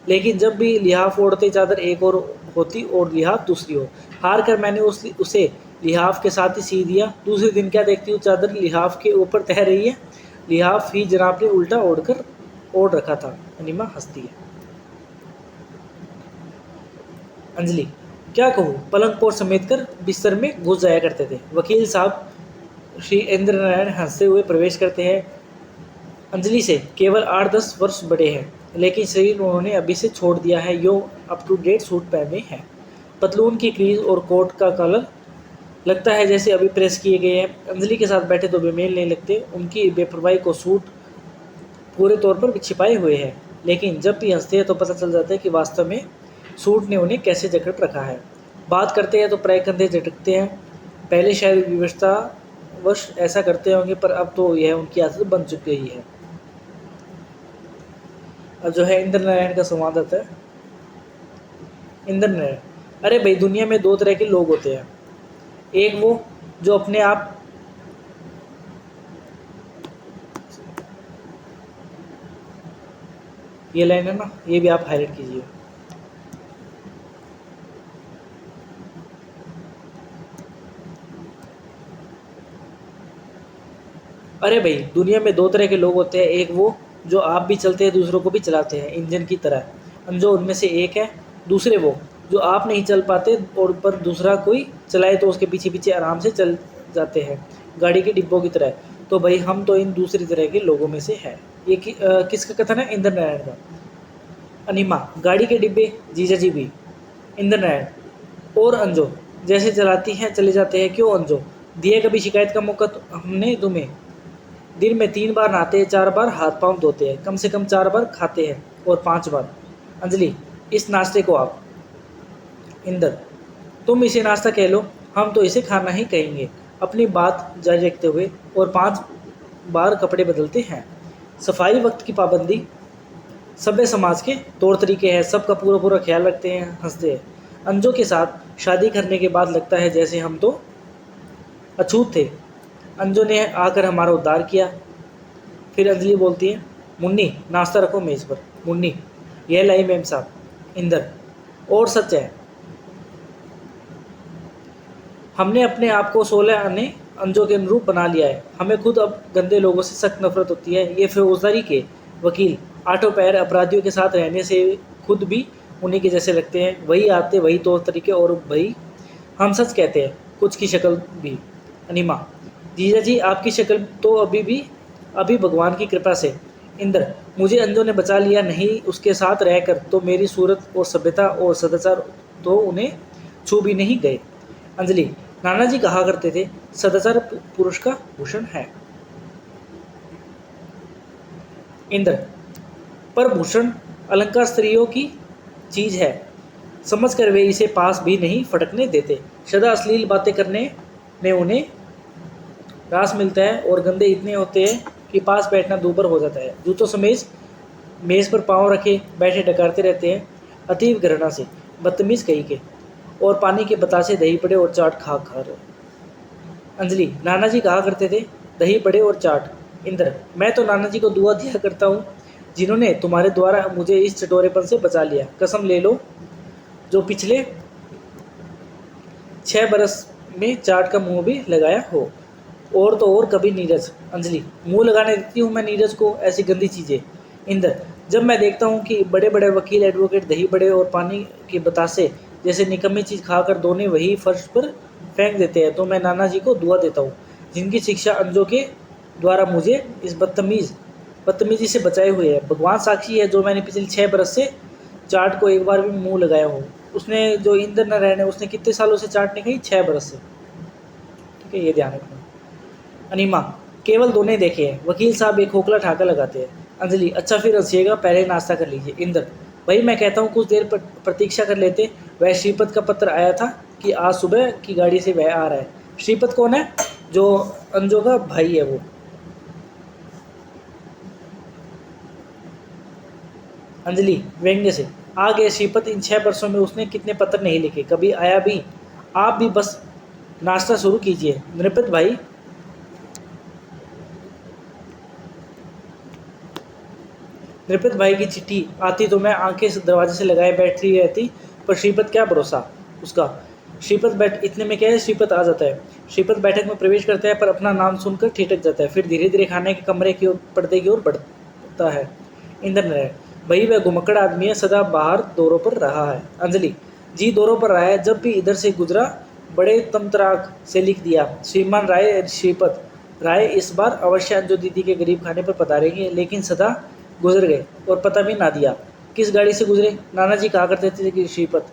लेकिन जब भी लिहाफ ओढ़ते चादर एक और होती और लिहाफ दूसरी हो। हार कर मैंने उसे लिहाफ के साथ ही सी दिया। दूसरे दिन क्या देखती हूँ चादर लिहाफ के ऊपर तह रही है। लिहाफ ही जनाब ने उल्टा ओढ़ रखा था। अनिमा हंसती है। अंजलि क्या कहूँ, पलंग पोर समेट कर बिस्तर में घुस जाया करते थे। वकील साहब श्री इंद्र नारायण हंसते हुए प्रवेश करते हैं। अंजलि से केवल 8-10 वर्ष बड़े हैं, लेकिन शरीर उन्होंने अभी से छोड़ दिया है। यो अप टू डेट सूट पहने हैं। पतलून की क्रीज और कोट का कलर लगता है जैसे अभी प्रेस किए गए हैं। अंजलि के साथ बैठे तो बेमेल नहीं लगते। उनकी बेपरवाही को सूट पूरे तौर पर छिपाए हुए हैं, लेकिन जब भी हंसते हैं तो पता चल जाता है कि वास्तव में सूट ने उन्हें कैसे जकड़ रखा है। बात करते हैं तो प्राय कंधे झटकते हैं। पहले शायद विवशतावश ऐसा करते होंगे, पर अब तो यह उनकी आदत बन चुकी ही है। अब जो है इंद्र नारायण का संवाद आता है। इंद्र नारायण, अरे भाई, दुनिया में 2 तरह के लोग होते हैं। एक वो जो अपने आप ये लाइन है ना, ये भी आप हाईलाइट कीजिए। अरे भाई, दुनिया में 2 तरह के लोग होते हैं। एक वो जो आप भी चलते हैं, दूसरों को भी चलाते हैं, इंजन की तरह। अंजो उनमें से एक है। दूसरे वो जो आप नहीं चल पाते और पर दूसरा कोई चलाए तो उसके पीछे पीछे आराम से चल जाते हैं, गाड़ी के डिब्बों की तरह। तो भाई हम तो इन दूसरी तरह के लोगों में से हैं। ये किसका कथन है? इंद्र नारायण का। अनिमा, गाड़ी के डिब्बे जीजा जी भी। इंद्र नारायण, और अंजो जैसे चलाती हैं चले जाते हैं। क्यों अंजो, दिए कभी शिकायत का मौका तो हमने तुम्हें? दिन में 3 बार नहाते हैं, 4 बार हाथ पांव धोते हैं, कम से कम 4 बार खाते हैं और 5 बार। अंजलि, इस नाश्ते को आप। इंदर, तुम इसे नाश्ता कह लो, हम तो इसे खाना ही कहेंगे। अपनी बात जारी रखते हुए और 5 बार कपड़े बदलते हैं। सफाई, वक्त की पाबंदी सभ्य समाज के तौर तरीके हैं। सबका पूरा पूरा ख्याल रखते हैं। हंसते हैं। अंजो के साथ शादी करने के बाद लगता है जैसे हम तो अछूत थे। अंजो ने आकर हमारा उद्धार किया। फिर अंजलि बोलती है, मुन्नी नाश्ता रखो मेज़ पर। मुन्नी, यह लाई मैम साहब। इंदर, और सच है, हमने अपने आप को 16 आने अंजो के अनुरूप बना लिया है। हमें खुद अब गंदे लोगों से सख्त नफरत होती है। ये फौजदारी के वकील आठों पैर अपराधियों के साथ रहने से खुद भी उन्हीं के जैसे लगते हैं। वही आते, वही तौर तरीके और वही हम सच कहते हैं, कुछ की शक्ल भी। अनिमा, जीजा जी आपकी शक्ल तो अभी भगवान की कृपा से। इंद्र, मुझे अंजो ने बचा लिया, नहीं उसके साथ रहकर तो मेरी सूरत और सभ्यता और सदाचार तो उन्हें छू भी नहीं गए। अंजलि, नाना जी कहा करते थे, सदाचार पुरुष का भूषण है। इंद्र, पर भूषण अलंकार स्त्रियों की चीज है, समझ कर वे इसे पास भी नहीं फटकने देते। सदा अश्लील बातें करने में उन्हें रास मिलता है और गंदे इतने होते हैं कि पास बैठना दूभर हो जाता है। जूतों समेत मेज़ पर पाँव रखे बैठे डकारते रहते हैं, अतीव घृणा से, बदतमीज कहीं के। और पानी के बतासे, दही पड़े और चाट खा रहे। अंजलि, नाना जी कहा करते थे, दही पड़े और चाट। इंद्र, मैं तो नाना जी को दुआ दिया करता हूँ जिन्होंने तुम्हारे द्वारा मुझे इस चटोरेपन से बचा लिया। कसम ले लो जो पिछले 6 बरस में चाट का मुंह भी लगाया हो। और तो और कभी नीरज। अंजलि, मुंह लगाने देती हूँ मैं नीरज को ऐसी गंदी चीज़ें। इंद्र, जब मैं देखता हूँ कि बड़े बड़े वकील एडवोकेट दही बड़े और पानी के बतासे जैसे निकम्मी चीज़ खाकर दोनों वही फर्श पर फेंक देते हैं, तो मैं नाना जी को दुआ देता हूँ जिनकी शिक्षा अंजों के द्वारा मुझे इस बदतमीजी से बचाए हुए है। भगवान साक्षी है जो मैंने पिछले 6 बरस से चाट को एक बार भी मुंह लगाया हो। उसने जो इंद्र नारायण है उसने कितने सालों से चाट नहीं खाई? 6 बरस से। ठीक है, ये ध्यान रखना। अनिमा, केवल दोनों देखे हैं। वकील साहब एक खोखला ठाका लगाते हैं। अंजलि, अच्छा फिर हंसिएगा, पहले नाश्ता कर लीजिए। इंद्र, भाई मैं कहता हूँ कुछ देर प्रतीक्षा कर लेते। वह श्रीपद का पत्र आया था कि आज सुबह की गाड़ी से वह आ रहा है। श्रीपद कौन है? जो अंजो का भाई है वो। अंजलि व्यंग्य से, आ गए श्रीपद। इन 6 वर्षों में उसने कितने पत्र नहीं लिखे, कभी आया भी? आप भी बस नाश्ता शुरू कीजिए। नृपत भाई, नृपत भाई की चिट्ठी आती तो मैं आंखें दरवाजे से लगाए बैठी रहती, पर श्रीपद क्या भरोसा उसका। श्रीपद बैठ इतने में क्या है, श्रीपद आ जाता है। श्रीपद बैठक में प्रवेश करता है पर अपना नाम सुनकर ठिठक जाता है, फिर धीरे धीरे खाने के कमरे की ओर पर्दे की ओर बढ़ता है। इंद्र नारायण, भाई वह घुमक्कड़ आदमी है, सदा बाहर दौरों पर रहा है। अंजलि, जी दौरों पर रहा है, जब भी इधर से गुजरा बड़े तमतराक से लिख दिया, श्रीमान राय श्रीपद राय इस बार अवश्य अंजू दीदी के गरीब खाने पर पधारेंगे, लेकिन सदा गुजर गए और पता भी ना दिया किस गाड़ी से गुजरे। नाना जी कहा करते थे कि श्रीपद,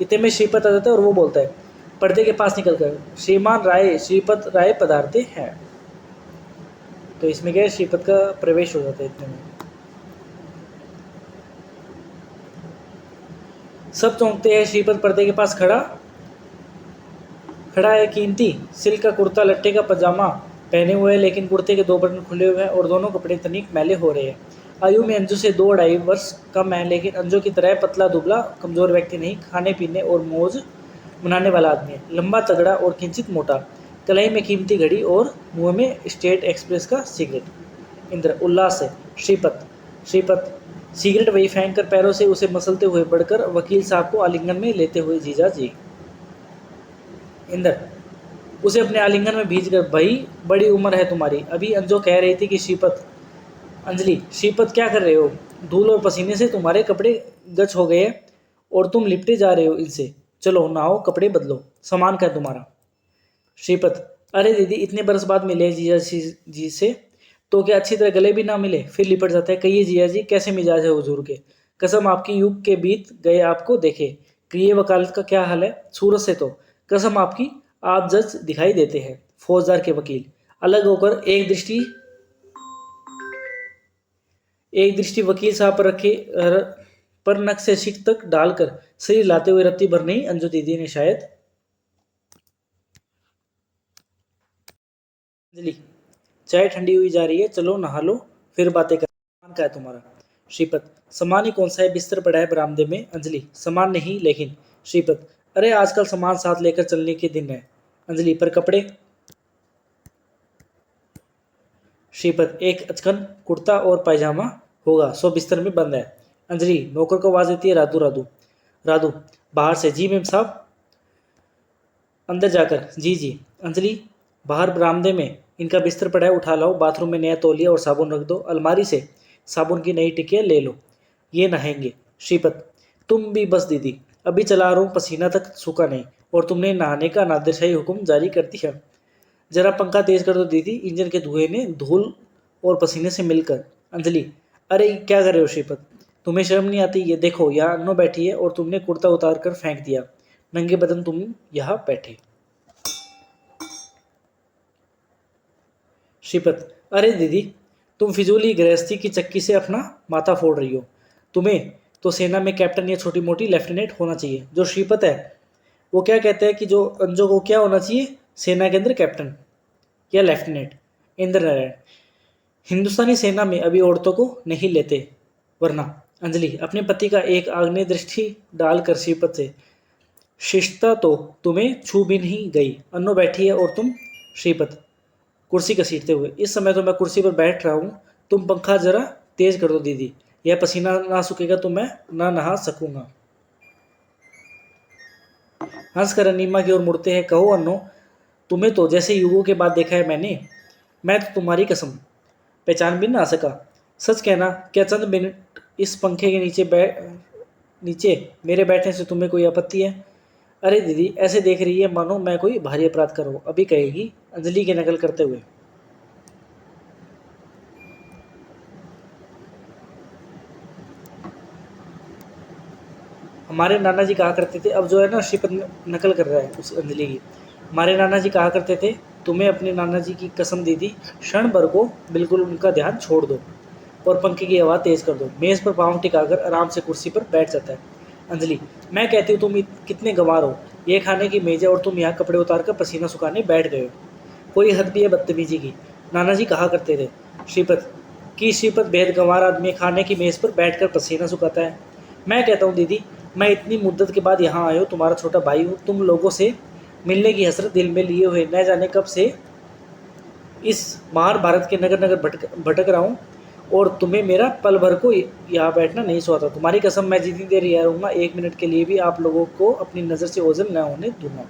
इतने में श्रीपद आ जाता है और वो बोलता है पर्दे के पास निकलकर, श्रीमान राय श्रीपद राय पधारते हैं। तो इसमें क्या है, श्रीपद का प्रवेश हो जाता है इतने में। सब चौंकते हैं। श्रीपद पर्दे के पास खड़ा खड़ा है। कीमती सिल्क का कुर्ता लट्टे का पजामा पहने हुए है, लेकिन कुर्ते के 2 बटन खुले हुए हैं और दोनों कपड़े तनिक मैले हो रहे हैं। आयु में अंजू से 2-2.5 वर्ष कम है, लेकिन अंजू की तरह पतला दुबला कमजोर व्यक्ति नहीं, खाने पीने और मौज मनाने वाला आदमी है। लंबा तगड़ा और किंचित मोटा, कलाई में कीमती घड़ी और मुंह में स्टेट एक्सप्रेस का सिगरेट। इंद्र उल्लास से, श्रीपद श्रीपद सिगरेट वही फेंक कर पैरों से उसे मसलते हुए बढ़कर वकील साहब को आलिंगन में लेते हुए, जीजा जी। इंद्र उसे अपने आलिंगन में भीज कर, भाई बड़ी उम्र है तुम्हारी। अभी अंजो कह रही थी कि श्रीपद। अंजलि, श्रीपद क्या कर रहे हो? धूल और पसीने से तुम्हारे कपड़े गच हो गए हैं और तुम लिपटे जा रहे हो इनसे। चलो नहाओ, कपड़े बदलो, सामान का है तुम्हारा। श्रीपद, अरे दीदी इतने बरस बाद मिले जीजा जी से, तो क्या अच्छी तरह गले भी ना मिले फिर लिपट जाता है? कहिए जीजा जी, कैसे मिजाज है हुजूर के? कसम आपकी युग के बीत गए आपको देखे। प्रिय वकालत का क्या हाल है? सूरत से तो कसम आपकी, आप जज दिखाई देते हैं। फौजदार के वकील अलग होकर एक दृष्टि वकील साहब पर रखे पर नक से शिक तक डालकर शरीर लाते हुए रत्ती भर नहीं, अंजू दीदी ने शायद। अंजलि, चाय ठंडी हुई जा रही है, चलो नहा लो फिर बातें कर। सामान का है तुम्हारा? श्रीपद, सामान ही कौन सा है, बिस्तर पड़ा है बरामदे में। अंजलि, सामान नहीं लेकिन। श्रीपद, अरे आजकल सामान साथ लेकर चलने के दिन है। अंजलि, पर कपड़े? श्रीपद, एक अचकन कुर्ता और पायजामा होगा, सो बिस्तर में बंद है। अंजलि नौकर को आवाज देती है, राधू राधू राधू बाहर से। जी मेम साहब। अंदर जाकर, जी जी। अंजलि, बाहर बरामदे में इनका बिस्तर पड़ा है, उठा लाओ। बाथरूम में नया तौलिया और साबुन रख दो, अलमारी से साबुन की नई टिकिया ले लो, ये नहाएंगे। श्रीपद, तुम भी बस दीदी, अभी चला रहा हूँ, पसीना तक सूखा नहीं और तुमने नहाने का नादिरशाही हुक्म जारी कर दिया। जरा पंखा तेज कर दो दीदी, इंजन के धुएं ने धूल और पसीने से मिलकर। अंजलि, अरे क्या कर रहे हो श्रीपद, तुम्हें शर्म नहीं आती? ये देखो यहाँ अन्नो बैठी है और तुमने कुर्ता उतार कर फेंक दिया, नंगे बदन तुम यहाँ बैठे। श्रीपद, अरे दीदी तुम फिजूली गृहस्थी की चक्की से अपना माथा फोड़ रही हो। तुम्हें तो सेना में कैप्टन या छोटी मोटी लेफ्टिनेंट होना चाहिए। जो श्रीपद है वो क्या कहता है कि जो अंजो को क्या होना चाहिए, सेना के अंदर कैप्टन या लेफ्टिनेंट। इंद्र नारायण, हिंदुस्तानी सेना में अभी औरतों को नहीं लेते, वरना। अंजलि अपने पति का एक आग्नेय दृष्टि डालकर श्रीपद से, शिष्टता तो तुम्हें छू भी नहीं गई, अन्नो बैठी है और तुम। श्रीपद कुर्सी घसीटते हुए, इस समय तो मैं कुर्सी पर बैठ रहा हूँ, तुम पंखा जरा तेज कर दो दीदी, यह पसीना ना सूखेगा तो मैं ना नहा सकूंगा। हंसकर अनीमा की ओर मुड़ते हैं, कहो अन्नो, तुम्हें तो जैसे युगों के बाद देखा है मैंने, मैं तो तुम्हारी कसम पहचान भी ना सका। सच कहना, क्या चंद मिनट इस पंखे के नीचे मेरे बैठने से तुम्हें कोई आपत्ति है? अरे दीदी, ऐसे देख रही है मानो मैं कोई भारी अपराध कर रहा हूं, अभी कहेगी अंजलि की नकल करते हुए। हमारे नाना जी कहा करते थे, अब जो है ना श्रीपद नकल कर रहा है उस अंजलि की। हमारे नाना जी कहा करते थे, तुम्हें अपने नाना जी की कसम दी थी, क्षण भर को बिल्कुल उनका ध्यान छोड़ दो और पंखे की आवाज़ तेज कर दो। मेज़ पर पाँव टिकाकर आराम से कुर्सी पर बैठ जाता है। अंजलि, मैं कहती हूँ तुम कितने गंवार हो, ये खाने की मेज़ है और तुम यहाँ कपड़े उतार कर पसीना सुखाने बैठ गए हो। कोई हद भी है बदतमीजी की, नाना जी कहा करते थे। श्रीपद बेहद गंवार आदमी खाने की मेज़ पर बैठकर पसीना सुखाता है। मैं कहता हूँ दीदी, मैं इतनी मुद्दत के बाद यहाँ आया हूँ, तुम्हारा छोटा भाई हूँ, तुम लोगों से मिलने की हसरत दिल में लिए हुए न जाने कब से इस महान भारत के नगर नगर भटक रहा हूँ और तुम्हें मेरा पल भर को यहाँ बैठना नहीं सोता। तुम्हारी कसम, मैं जितनी देर यहाँ रहूँगा 1 मिनट के लिए भी आप लोगों को अपनी नज़र से ओझल न होने दूंगा।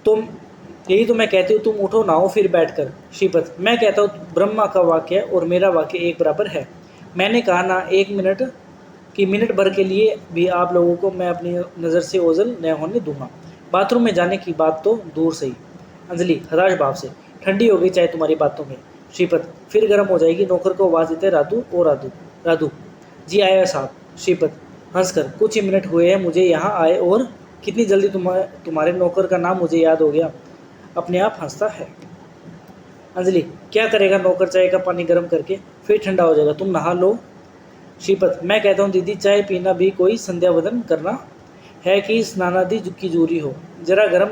तुम यही तो मैं कहती हूँ, तुम उठो नहाओ फिर बैठकर। श्रीपद, मैं कहता हूँ ब्रह्मा का वाक्य और मेरा वाक्य एक बराबर है। मैंने कहा ना 1 मिनट कि मिनट भर के लिए भी आप लोगों को मैं अपनी नज़र से ओझल न होने दूंगा। बाथरूम में जाने की बात तो दूर सही। अंजलि हताश भाव से, ठंडी हो गई चाहे तुम्हारी बातों में। श्रीपद, फिर गर्म हो जाएगी। नौकर को आवाज़ देते, राधू ओ राधू। राधू, जी आया साहब। श्रीपद हंसकर, कुछ ही मिनट हुए हैं मुझे यहाँ आए और कितनी जल्दी तुम्हारे नौकर का नाम मुझे याद हो गया। अपने आप हंसता है। अंजलि, क्या करेगा नौकर चाय का पानी गर्म करके, फिर ठंडा हो जाएगा, तुम नहा लो। श्रीपद, मैं कहता हूँ दीदी, चाय पीना भी कोई संध्या वंदन करना है कि स्नानादि की जरूरी हो। जरा गरम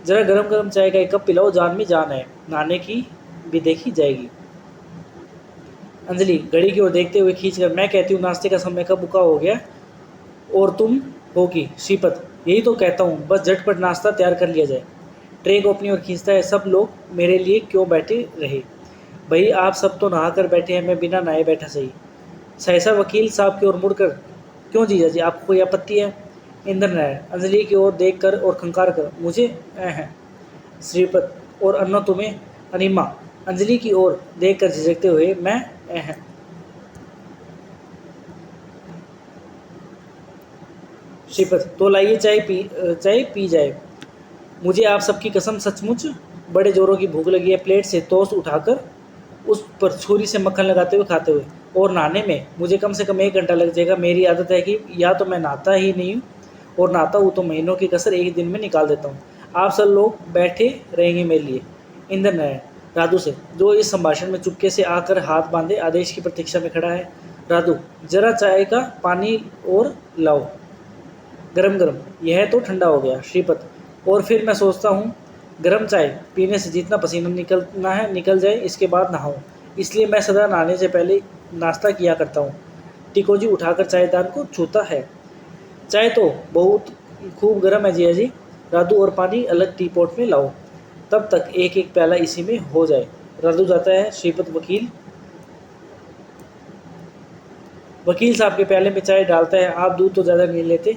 गरम चाय का एक कप पिलाओ, जान में जान है, नहाने की भी देखी जाएगी। अंजलि घड़ी की ओर देखते हुए खींचकर, मैं कहती हूँ नाश्ते का समय कब बुका हो गया और तुम होगी। श्रीपद, यही तो कहता हूँ, बस झटपट नाश्ता तैयार कर लिया जाए। ट्रे को अपनी ओर खींचता है, सब लोग मेरे लिए क्यों बैठे रहे भाई, आप सब तो नहा कर बैठे हैं, मैं बिना नहाए बैठा सही। सहसा वकील साहब की ओर मुड़कर, क्यों जीजा जी, आपको कोई आपत्ति है? इंद्र नारायण अंजलि की ओर देख कर और खंकार कर, मुझे है। श्रीपद और अन्ना तुम्हें? अनिमा अंजलि की ओर देख कर झिझकते हुए, मैं है। श्रीपद, तो लाइए चाय पी जाए। मुझे आप सबकी कसम सचमुच बड़े जोरों की भूख लगी है। प्लेट से टोस्ट उठाकर उस पर छुरी से मक्खन लगाते हुए खाते हुए, और नहाने में मुझे कम से कम 1 घंटा लग जाएगा। मेरी आदत है कि या तो मैं नहाता ही नहीं हूँ और नहाता हूँ तो महीनों की कसर एक दिन में निकाल देता हूँ। आप सब लोग बैठे रहेंगे मेरे लिए। इंद्र नारायण राधू से, जो इस संभाषण में चुपके से आकर हाथ बांधे आदेश की प्रतीक्षा में खड़ा है। राधू, जरा चाय का पानी और लाओ, गरम गरम, यह तो ठंडा हो गया। श्रीपद, और फिर मैं सोचता हूँ गर्म चाय पीने से जितना पसीना निकलना है निकल जाए, इसके बाद नहाऊं, इसलिए मैं सदा नहाने से पहले नाश्ता किया करता हूँ। टिकोजी उठाकर चायदान को छूता है। चाय तो बहुत खूब गर्म है जिया जी, राधू और पानी अलग टी पॉट में लाओ, तब तक एक एक प्याला इसी में हो जाए। राधू जाता है। श्रीपद वकील साहब के प्याले में चाय डालता है, आप दूध तो ज़्यादा नहीं लेते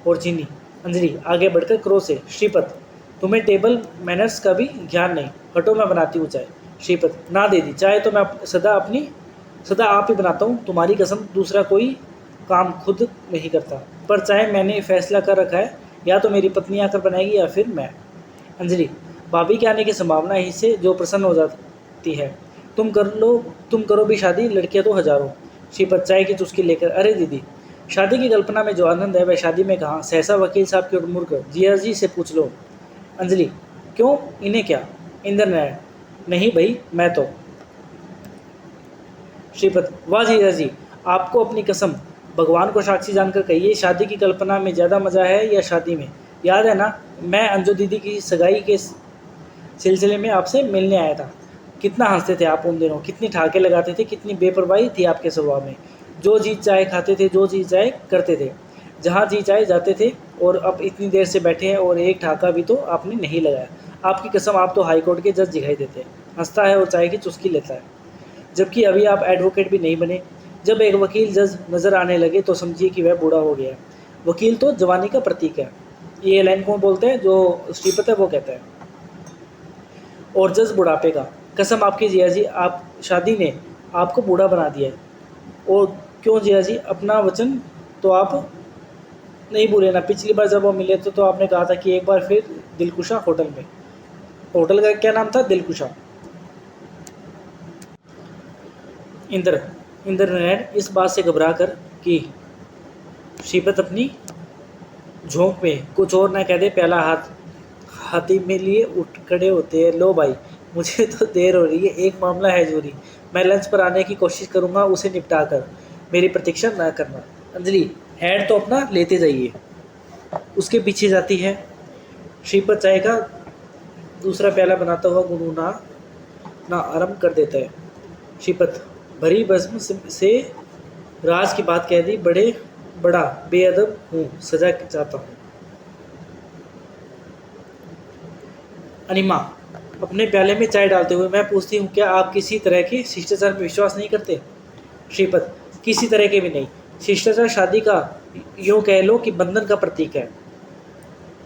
और चीनी। अंजलि आगे बढ़कर क्रोध से, श्रीपद, तुम्हें टेबल मैनर्स का भी ज्ञान नहीं, हटो मैं बनाती हूँ चाय। श्रीपद, ना दीदी, चाय तो मैं सदा आप ही बनाता हूँ, तुम्हारी कसम दूसरा कोई काम खुद नहीं करता, पर चाय मैंने फैसला कर रखा है, या तो मेरी पत्नी आकर बनाएगी या फिर मैं। अंजलि, भाभी के आने की संभावना ही से जो प्रसन्न हो जाती है, तुम करो भी शादी, लड़कियां तो हजारों। श्रीपद चाय की चुस्की लेकर, अरे दीदी, शादी की कल्पना में जो आनंद है वह शादी में कहाँ। सहसा वकील साहब की ओर मुड़कर, जिया जी से पूछ लो। अंजलि, क्यों, इन्हें क्या? इंद्र नारायण, नहीं भाई, मैं तो। श्रीपद, वाह जिया जी, आपको अपनी कसम भगवान को साक्षी जानकर कहिए, शादी की कल्पना में ज़्यादा मज़ा है या शादी में? याद है ना, मैं अंजू दीदी की सगाई के सिलसिले में आपसे मिलने आया था। कितना हंसते थे आप उन दिनों, कितनी ठाके लगाते थे, कितनी बेपरवाही थी आपके स्वभाव में। जो जी चाय खाते थे, जो जी चाय करते थे, जहाँ जी चाय जाते थे, और अब इतनी देर से बैठे हैं और एक ठाका भी तो आपने नहीं लगाया। आपकी कसम, आप तो हाई कोर्ट के जज दिखाई देते हैं। हंसता है और चाय की चुस्की लेता है, जबकि अभी आप एडवोकेट भी नहीं बने। जब एक वकील जज नज़र आने लगे तो समझिए कि वह बूढ़ा हो गया है। वकील तो जवानी का प्रतीक है। ये लाइन कौन बोलते हैं? जो श्रीपत है वो कहता है। और जज बुढ़ापे का। कसम आपकी जिया जी, आप शादी ने आपको बूढ़ा बना दिया है। और क्यों जिया जी, अपना वचन तो आप नहीं भूले ना। पिछली बार जब वो मिले थे तो आपने कहा था कि एक बार फिर दिलकुशा होटल में। होटल का क्या नाम था? दिलकुशा। इंद्र इंद्रनयन इस बात से घबरा कर कि श्रीपत अपनी झोंक में कुछ और न कह दे, पहला हाथ हाथी में लिए उठ खड़े होते हैं। लो भाई, मुझे तो देर हो रही है, एक मामला है जरूरी। मैं लंच पर आने की कोशिश करूंगा, उसे निपटा कर मेरी प्रतीक्षा न करना। अंजलि, हैंड तो अपना लेते जाइए। उसके पीछे जाती है। श्रीपत चाय का दूसरा प्याला बनाता हुआ गुनगुना ना आरंभ कर देता है। श्रीपत, भरी भस्म से राज की बात कह दी, बड़ा बेअदब हूँ, सजा चाहता हूँ। अनिमा अपने प्याले में चाय डालते हुए, मैं पूछती हूँ, क्या आप किसी तरह के शिष्टाचार में विश्वास नहीं करते? श्रीपत, किसी तरह के भी नहीं। शिष्टाचार शादी का, यूँ कह लो कि बंधन का प्रतीक है।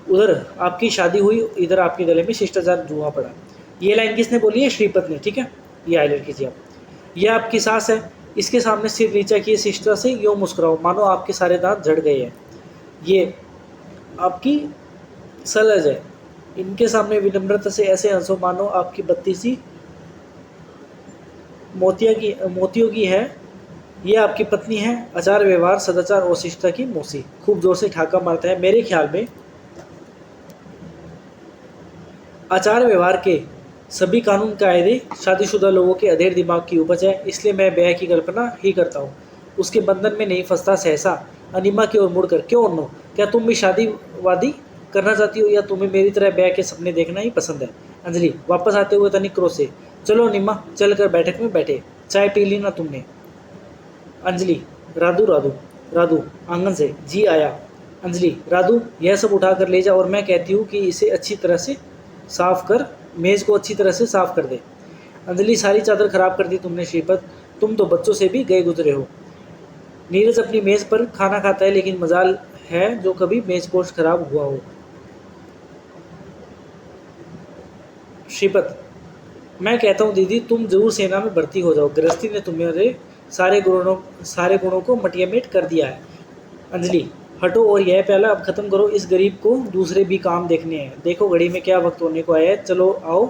उधर आपकी शादी हुई, इधर आपके गले में शिष्टाचार जुआ पड़ा। ये लाइन किसने बोली है? श्रीपत ने। ठीक है, ये हाईलाइट कीजिए आप। यह आपकी सास है, इसके सामने सिर नीचा किए शिष्टा से यूँ मुस्कुराओ मानो आपके सारे दांत झड़ गए हैं। ये आपकी सलज है, इनके सामने विनम्रता से ऐसे हंसो मानो आपकी बत्ती सी मोतियों की है। ये आपकी पत्नी है, आचार व्यवहार सदाचार और शिष्टा की मौसी। खूब जोर से ठाका मारता है। मेरे ख्याल में आचार व्यवहार के सभी कानून कायदे शादीशुदा लोगों के अधेड़ दिमाग की उपज है, इसलिए मैं ब्याह की कल्पना ही करता हूँ, उसके बंधन में नहीं फंसता। सहसा अनिमा की ओर मुड़कर, क्यों अन्नो, क्या तुम भी शादी वादी करना चाहती हो, या तुम्हें मेरी तरह ब्याह के सपने देखना ही पसंद है? अंजलि वापस आते हुए तनिक क्रोध से, चलो अनिमा, चल कर बैठक में बैठे। चाय पी ली ना तुमने? अंजलि, राधू राधू राधू आंगन से, जी आया। अंजलि, राधू यह सब उठा कर ले जा, और मैं कहती हूँ कि इसे अच्छी तरह से साफ कर, मेज़ को अच्छी तरह से साफ कर दे। अंजलि, सारी चादर खराब कर दी तुमने श्रीपत, तुम तो बच्चों से भी गए गुजरे हो। नीरज अपनी मेज़ पर खाना खाता है, लेकिन मजाल है जो कभी मेज़ पोस्ट खराब हुआ हो। श्रीपत, मैं कहता हूँ दीदी, तुम जरूर सेना में भर्ती हो जाओ, गृहस्थी ने तुम्हारे सारे गुणों को मटियामेट कर दिया है। अंजलि, हटो और यह प्याला अब खत्म करो, इस गरीब को दूसरे भी काम देखने हैं। देखो घड़ी में क्या वक्त होने को आया है, चलो आओ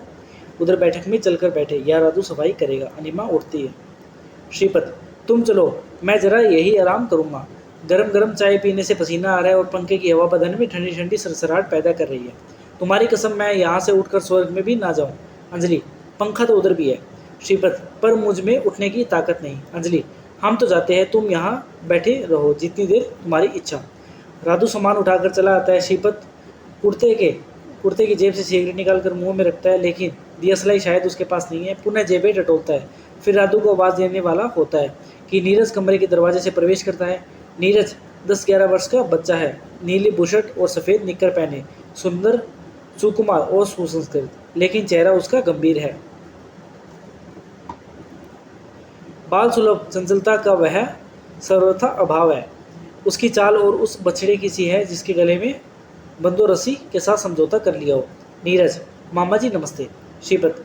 उधर बैठक में चलकर बैठे, या राधू सफाई करेगा। अनिमा उठती है। श्रीपत, तुम चलो, मैं जरा यही आराम करूंगा। गरम गरम चाय पीने से पसीना आ रहा है और पंखे की हवा बदन में ठंडी ठंडी सरसराहट पैदा कर रही है। तुम्हारी कसम, मैं यहाँ से उठकर स्वर्ग में भी ना जाऊँ। अंजलि, पंखा तो उधर भी है। श्रीपत, पर मुझ में उठने की ताकत नहीं। अंजलि, हम तो जाते हैं, तुम यहाँ बैठे रहो जितनी देर तुम्हारी इच्छा। राधू सामान उठाकर चला आता है। श्रीपत कुर्ते की जेब से सिगरेट निकालकर मुंह में रखता है, लेकिन दियसलाई शायद उसके पास नहीं है। पुनः जेबें टटोलता है। फिर राधू को आवाज़ देने वाला होता है कि नीरज कमरे के दरवाजे से प्रवेश करता है। नीरज 10-11 वर्ष का बच्चा है, नीली बुशर्ट और सफ़ेद निक्कर पहने, सुंदर, सुकुमार और सुसंस्कृत, लेकिन चेहरा उसका गंभीर है। बाल सुलभ चंचलता का वह सर्वथा अभाव है। उसकी चाल और उस बछड़े की सी है जिसके गले में बंदो रस्सी के साथ समझौता कर लिया हो। नीरज, मामा जी नमस्ते। श्रीपत,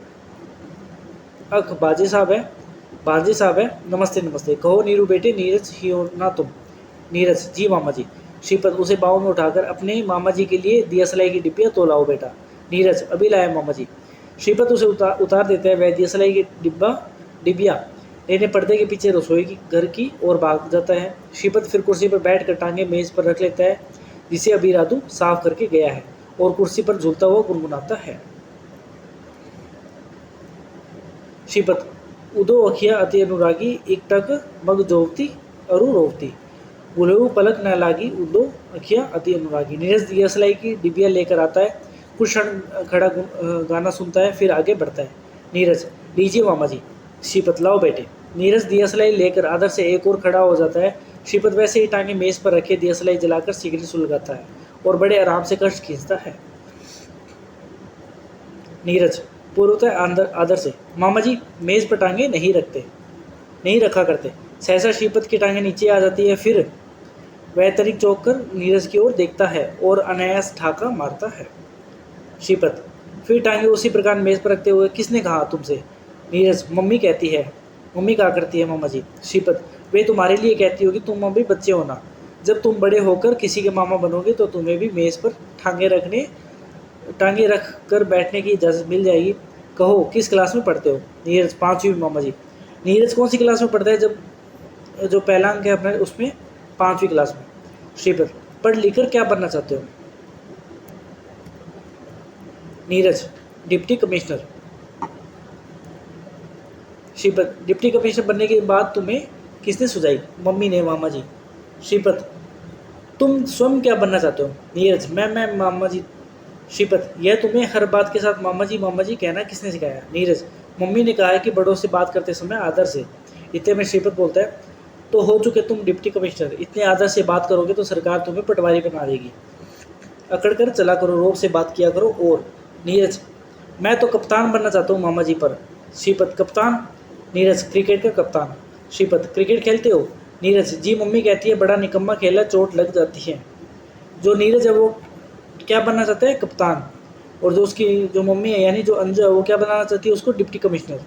अख बाजी साहब है, नमस्ते नमस्ते। कहो नीरू बेटे, नीरज ही हो ना तुम? नीरज, जी मामा जी। श्रीपत उसे बाहों में उठाकर, अपने मामा जी के लिए दियासलाई की डिब्बियाँ तो लाओ बेटा। नीरज, अभी लाया मामा जी। श्रीपत उसे उतार देता है। वह दियासलाई की डिब्बियाँ लेने पर्दे के पीछे रसोई की घर की ओर भाग जाता है। श्रीपत फिर कुर्सी पर बैठ कर टांगे मेज पर रख लेता है, जिसे अभी राधू साफ करके गया है, और कुर्सी पर झूलता हुआ गुनगुनाता है। श्रीपत, उदो अखिया अति अनुरागी, एक टक मग जोवती अरु रोवती, बुलेऊ पलक न लागी, उदो अखिया अति अनुरागी। नीरज दियासलाई की डिबिया लेकर आता है, कुछ क्षण खड़ा गाना सुनता है, फिर आगे बढ़ता है। नीरज, लीजिए मामा जी। श्रीपत, लाओ बेटे। नीरज दियासलाई लेकर आदर से एक और खड़ा हो जाता है। श्रीपत वैसे ही टांगे मेज पर रखे दियासलाई जलाकर सिगरेट सुलगाता है और बड़े आराम से कष्ट खींचता है। नीरज पूर्वतः आदर से, मामा जी मेज पर टांगे नहीं रखा करते। सहसा श्रीपत की टांगे नीचे आ जाती है। फिर वह तनिक चौंक कर नीरज की ओर देखता है और अनायास ठाका मारता है। श्रीपत फिर टांगे उसी प्रकार मेज पर रखते हुए, किसने कहा तुमसे? नीरज, मम्मी कहती है। मम्मी कहा करती है मामा जी। श्रीपत, वे तुम्हारे लिए कहती होगी, तुम अभी बच्चे हो ना, जब तुम बड़े होकर किसी के मामा बनोगे तो तुम्हें भी मेज़ पर टांगे रख कर बैठने की इजाज़त मिल जाएगी। कहो किस क्लास में पढ़ते हो? नीरज, 5वीं मामा जी। नीरज कौन सी क्लास में पढ़ता है? जब जो पहला अंक है अपना उसमें 5वीं क्लास में। श्रीपत, पढ़ लिख कर क्या बनना चाहते हो? Neeraj, deputy commissioner. Shripat, deputy commissioner बनने के बाद तुम्हें किसने सुझाई? मम्मी ने मामा जी। श्रीपत, तुम स्वयं क्या बनना चाहते हो? नीरज, मैं मामा जी। श्रीपत, यह तुम्हें हर बात के साथ मामा जी कहना किसने सिखाया? नीरज, मम्मी ने कहा है कि बड़ों से बात करते समय आदर से। इतने में श्रीपत बोलता है, तो हो चुके तुम डिप्टी कमिश्नर, इतने आदर से बात करोगे तो सरकार तुम्हें पटवारी बना देगी। अकड़ कर चला करो, रोब से बात किया करो। और नीरज, मैं तो कप्तान बनना चाहता हूँ मामा जी पर। श्रीपत, कप्तान? नीरज, क्रिकेट का कप्तान। श्रीपत, क्रिकेट खेलते हो? नीरज, जी मम्मी कहती है बड़ा निकम्मा खेला, चोट लग जाती है। जो नीरज है वो क्या बनना चाहता है? कप्तान। और जो उसकी जो मम्मी है यानी जो अंजू है वो क्या बनाना चाहती है? उसको डिप्टी कमिश्नर।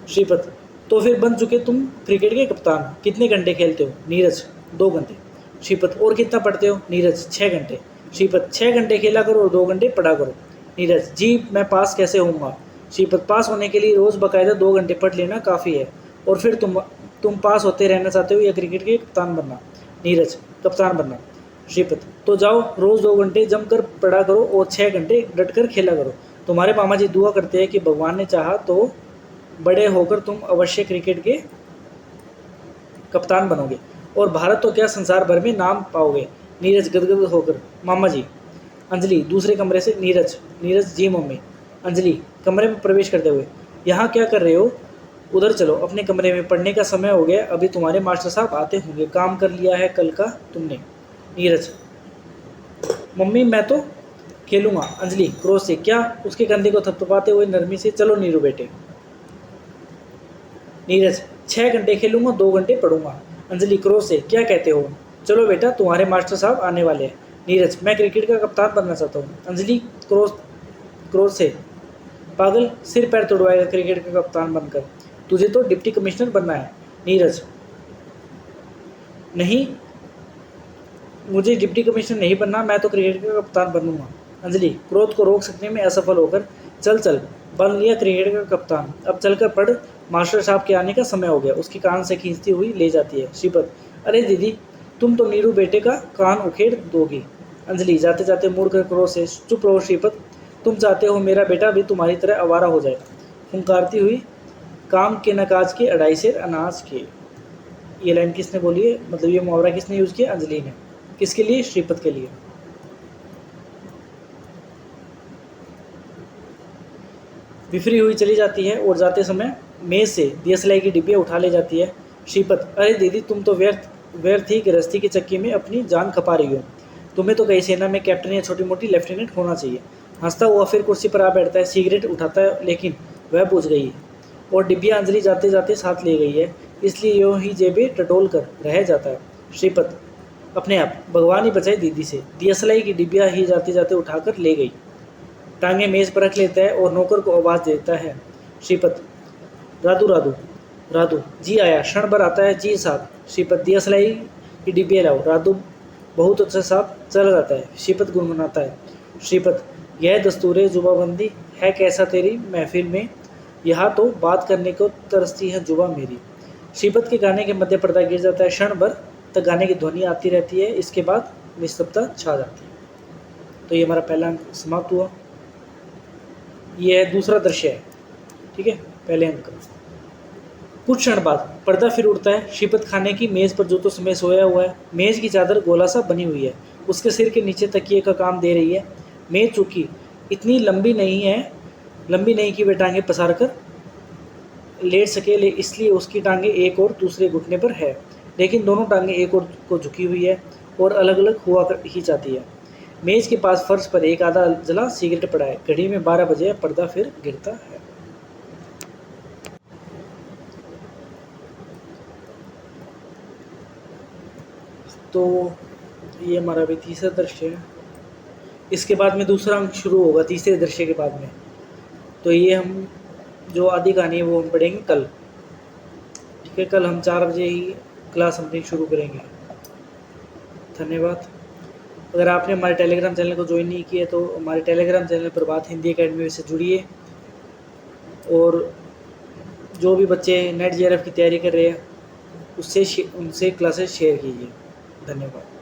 श्रीपत, तो फिर बन चुके तुम क्रिकेट के कप्तान। कितने घंटे खेलते हो? नीरज, 2 घंटे। श्रीपत, और कितना पढ़ते हो? नीरज, 6 घंटे। श्रीपत, 6 घंटे खेला करो और 2 घंटे पढ़ा करो। नीरज, जी मैं पास कैसे होऊंगा? श्रीपत, पास होने के लिए रोज़ बाकायदा 2 घंटे पढ़ लेना काफ़ी है। और फिर तुम पास होते रहना चाहते हो या क्रिकेट के कप्तान बनना? नीरज, कप्तान बनना। श्रीपत, तो जाओ रोज़ 2 घंटे जमकर पढ़ा करो और 6 घंटे डट कर खेला करो। तुम्हारे मामा जी दुआ करते हैं कि भगवान ने चाहा तो बड़े होकर तुम अवश्य क्रिकेट के कप्तान बनोगे और भारत तो क्या संसार भर में नाम पाओगे। नीरज गदगद होकर, मामा जी। अंजलि दूसरे कमरे से। नीरज, जी मम्मी। अंजलि कमरे में प्रवेश करते हुए, यहाँ क्या कर रहे हो? उधर चलो अपने कमरे में, पढ़ने का समय हो गया, अभी तुम्हारे मास्टर साहब आते होंगे। काम कर लिया है कल का तुमने? नीरज, मम्मी मैं तो खेलूंगा। अंजलि क्रोध से, क्या? उसके कंधे को थपथपाते हुए नरमी से, चलो नीरू बेटे। नीरज, 6 घंटे खेलूंगा, 2 घंटे पढ़ूंगा। अंजलि क्रोध से, क्या कहते हो? चलो बेटा तुम्हारे मास्टर साहब आने वाले हैं। नीरज, मैं क्रिकेट का कप्तान बनना चाहता हूँ। अंजलि क्रोध से, पागल, सिर पैर तोड़वाएगा क्रिकेट का कप्तान बनकर, तुझे तो डिप्टी कमिश्नर बनना है। नीरज, नहीं मुझे डिप्टी कमिश्नर नहीं बनना, मैं तो क्रिकेट का कप्तान बनूंगा। अंजलि क्रोध को रोक सकने में असफल होकर, चल बन लिया क्रिकेट का कप्तान, अब चलकर पढ़, मास्टर साहब के आने का समय हो गया। उसकी कान से खींचती हुई ले जाती है। श्रीपत, अरे दीदी तुम तो नीरू बेटे का कान उखेड़ दोगी। अंजलि जाते जाते मुड़कर क्रोध से, चुप रहो श्रीपत, तुम चाहते हो मेरा बेटा भी तुम्हारी तरह आवारा हो जाए। फुंकारती हुई, काम के नकाज के अढ़ाई सेर अनाज के। ये लाइन किसने बोली है? मतलब ये मुहावरा किसने यूज़ किया? अंजलि ने। किसके लिए? श्रीपत के लिए। बिफरी हुई चली जाती है और जाते समय मेज से दियसलाई की डिब्बियाँ उठा ले जाती है। श्रीपत, अरे दीदी तुम तो व्यर्थ ही गृहस्थी की चक्की में अपनी जान खपा रही हो, तुम्हें तो कई सेना में कैप्टन या छोटी मोटी लेफ्टिनेंट होना चाहिए। हंसता हुआ फिर कुर्सी पर आ बैठता है, सिगरेट उठाता है, लेकिन वह बुझ गई है और डिब्बियाँ अंजलि जाते जाते साथ ले गई है, इसलिए यूँ ही जेबें टटोल कर रह जाता है। श्रीपत अपने आप, भगवान ही बचाए दीदी से, दियसलाई की डिब्बियाँ ही जाते जाते उठाकर ले गई। टांगे मेज़ पर रख लेता है और नौकर को आवाज़ देता है। श्रीपत, राधू राधू राधू, जी आया। क्षण भर आता है, जी साहब। श्रीपत, दियसलाई की डिब्बियाँ लाओ। राधू, बहुत अच्छा साहब। चला जाता है। श्रीपत गुनगुनाता है, श्रीपत, यह दस्तूर जुबाबंदी है कैसा तेरी महफिल में, यहाँ तो बात करने को तरसती है जुबा मेरी। श्रीपत के गाने के मध्य पर्दा गिर जाता है, क्षण भर तक गाने की ध्वनि आती रहती है, इसके बाद निस्तब्धता छा जाती है। तो ये हमारा पहला अंक समाप्त हुआ। ये है दूसरा दृश्य है, ठीक है, पहले अंक का। कुछ क्षण बाद पर्दा फिर उड़ता है। श्रीपत खाने की मेज़ पर जो तो समय सोया हुआ है, मेज़ की चादर गोला सा बनी हुई है, उसके सिर के नीचे तकिए का काम दे रही है। मेज़ चूंकि इतनी लंबी नहीं कि वे टांगे पसार कर लेट सके, इसलिए उसकी टांगे एक और दूसरे घुटने पर है, लेकिन दोनों टांगे एक और को झुकी हुई है और अलग अलग हुआ ही जाती है। मेज़ के पास फर्श पर एक आधा जला सिगरेट पड़ा है। घड़ी में 12 बजे है। पर्दा फिर गिरता है। तो ये हमारा भी तीसरा दृश्य है। इसके बाद में दूसरा अंक शुरू होगा तीसरे दृश्य के बाद में। तो ये हम जो आधी कहानी है वो हम पढ़ेंगे कल। ठीक है, कल हम 4 बजे ही क्लास अपनी शुरू करेंगे। धन्यवाद। अगर आपने हमारे टेलीग्राम चैनल को ज्वाइन नहीं किया तो हमारे टेलीग्राम चैनल प्रभात हिंदी एकेडमी से जुड़िए, और जो भी बच्चे नेट जेआरएफ की तैयारी कर रहे हैं उनसे क्लासेस शेयर कीजिए। धन्यवाद।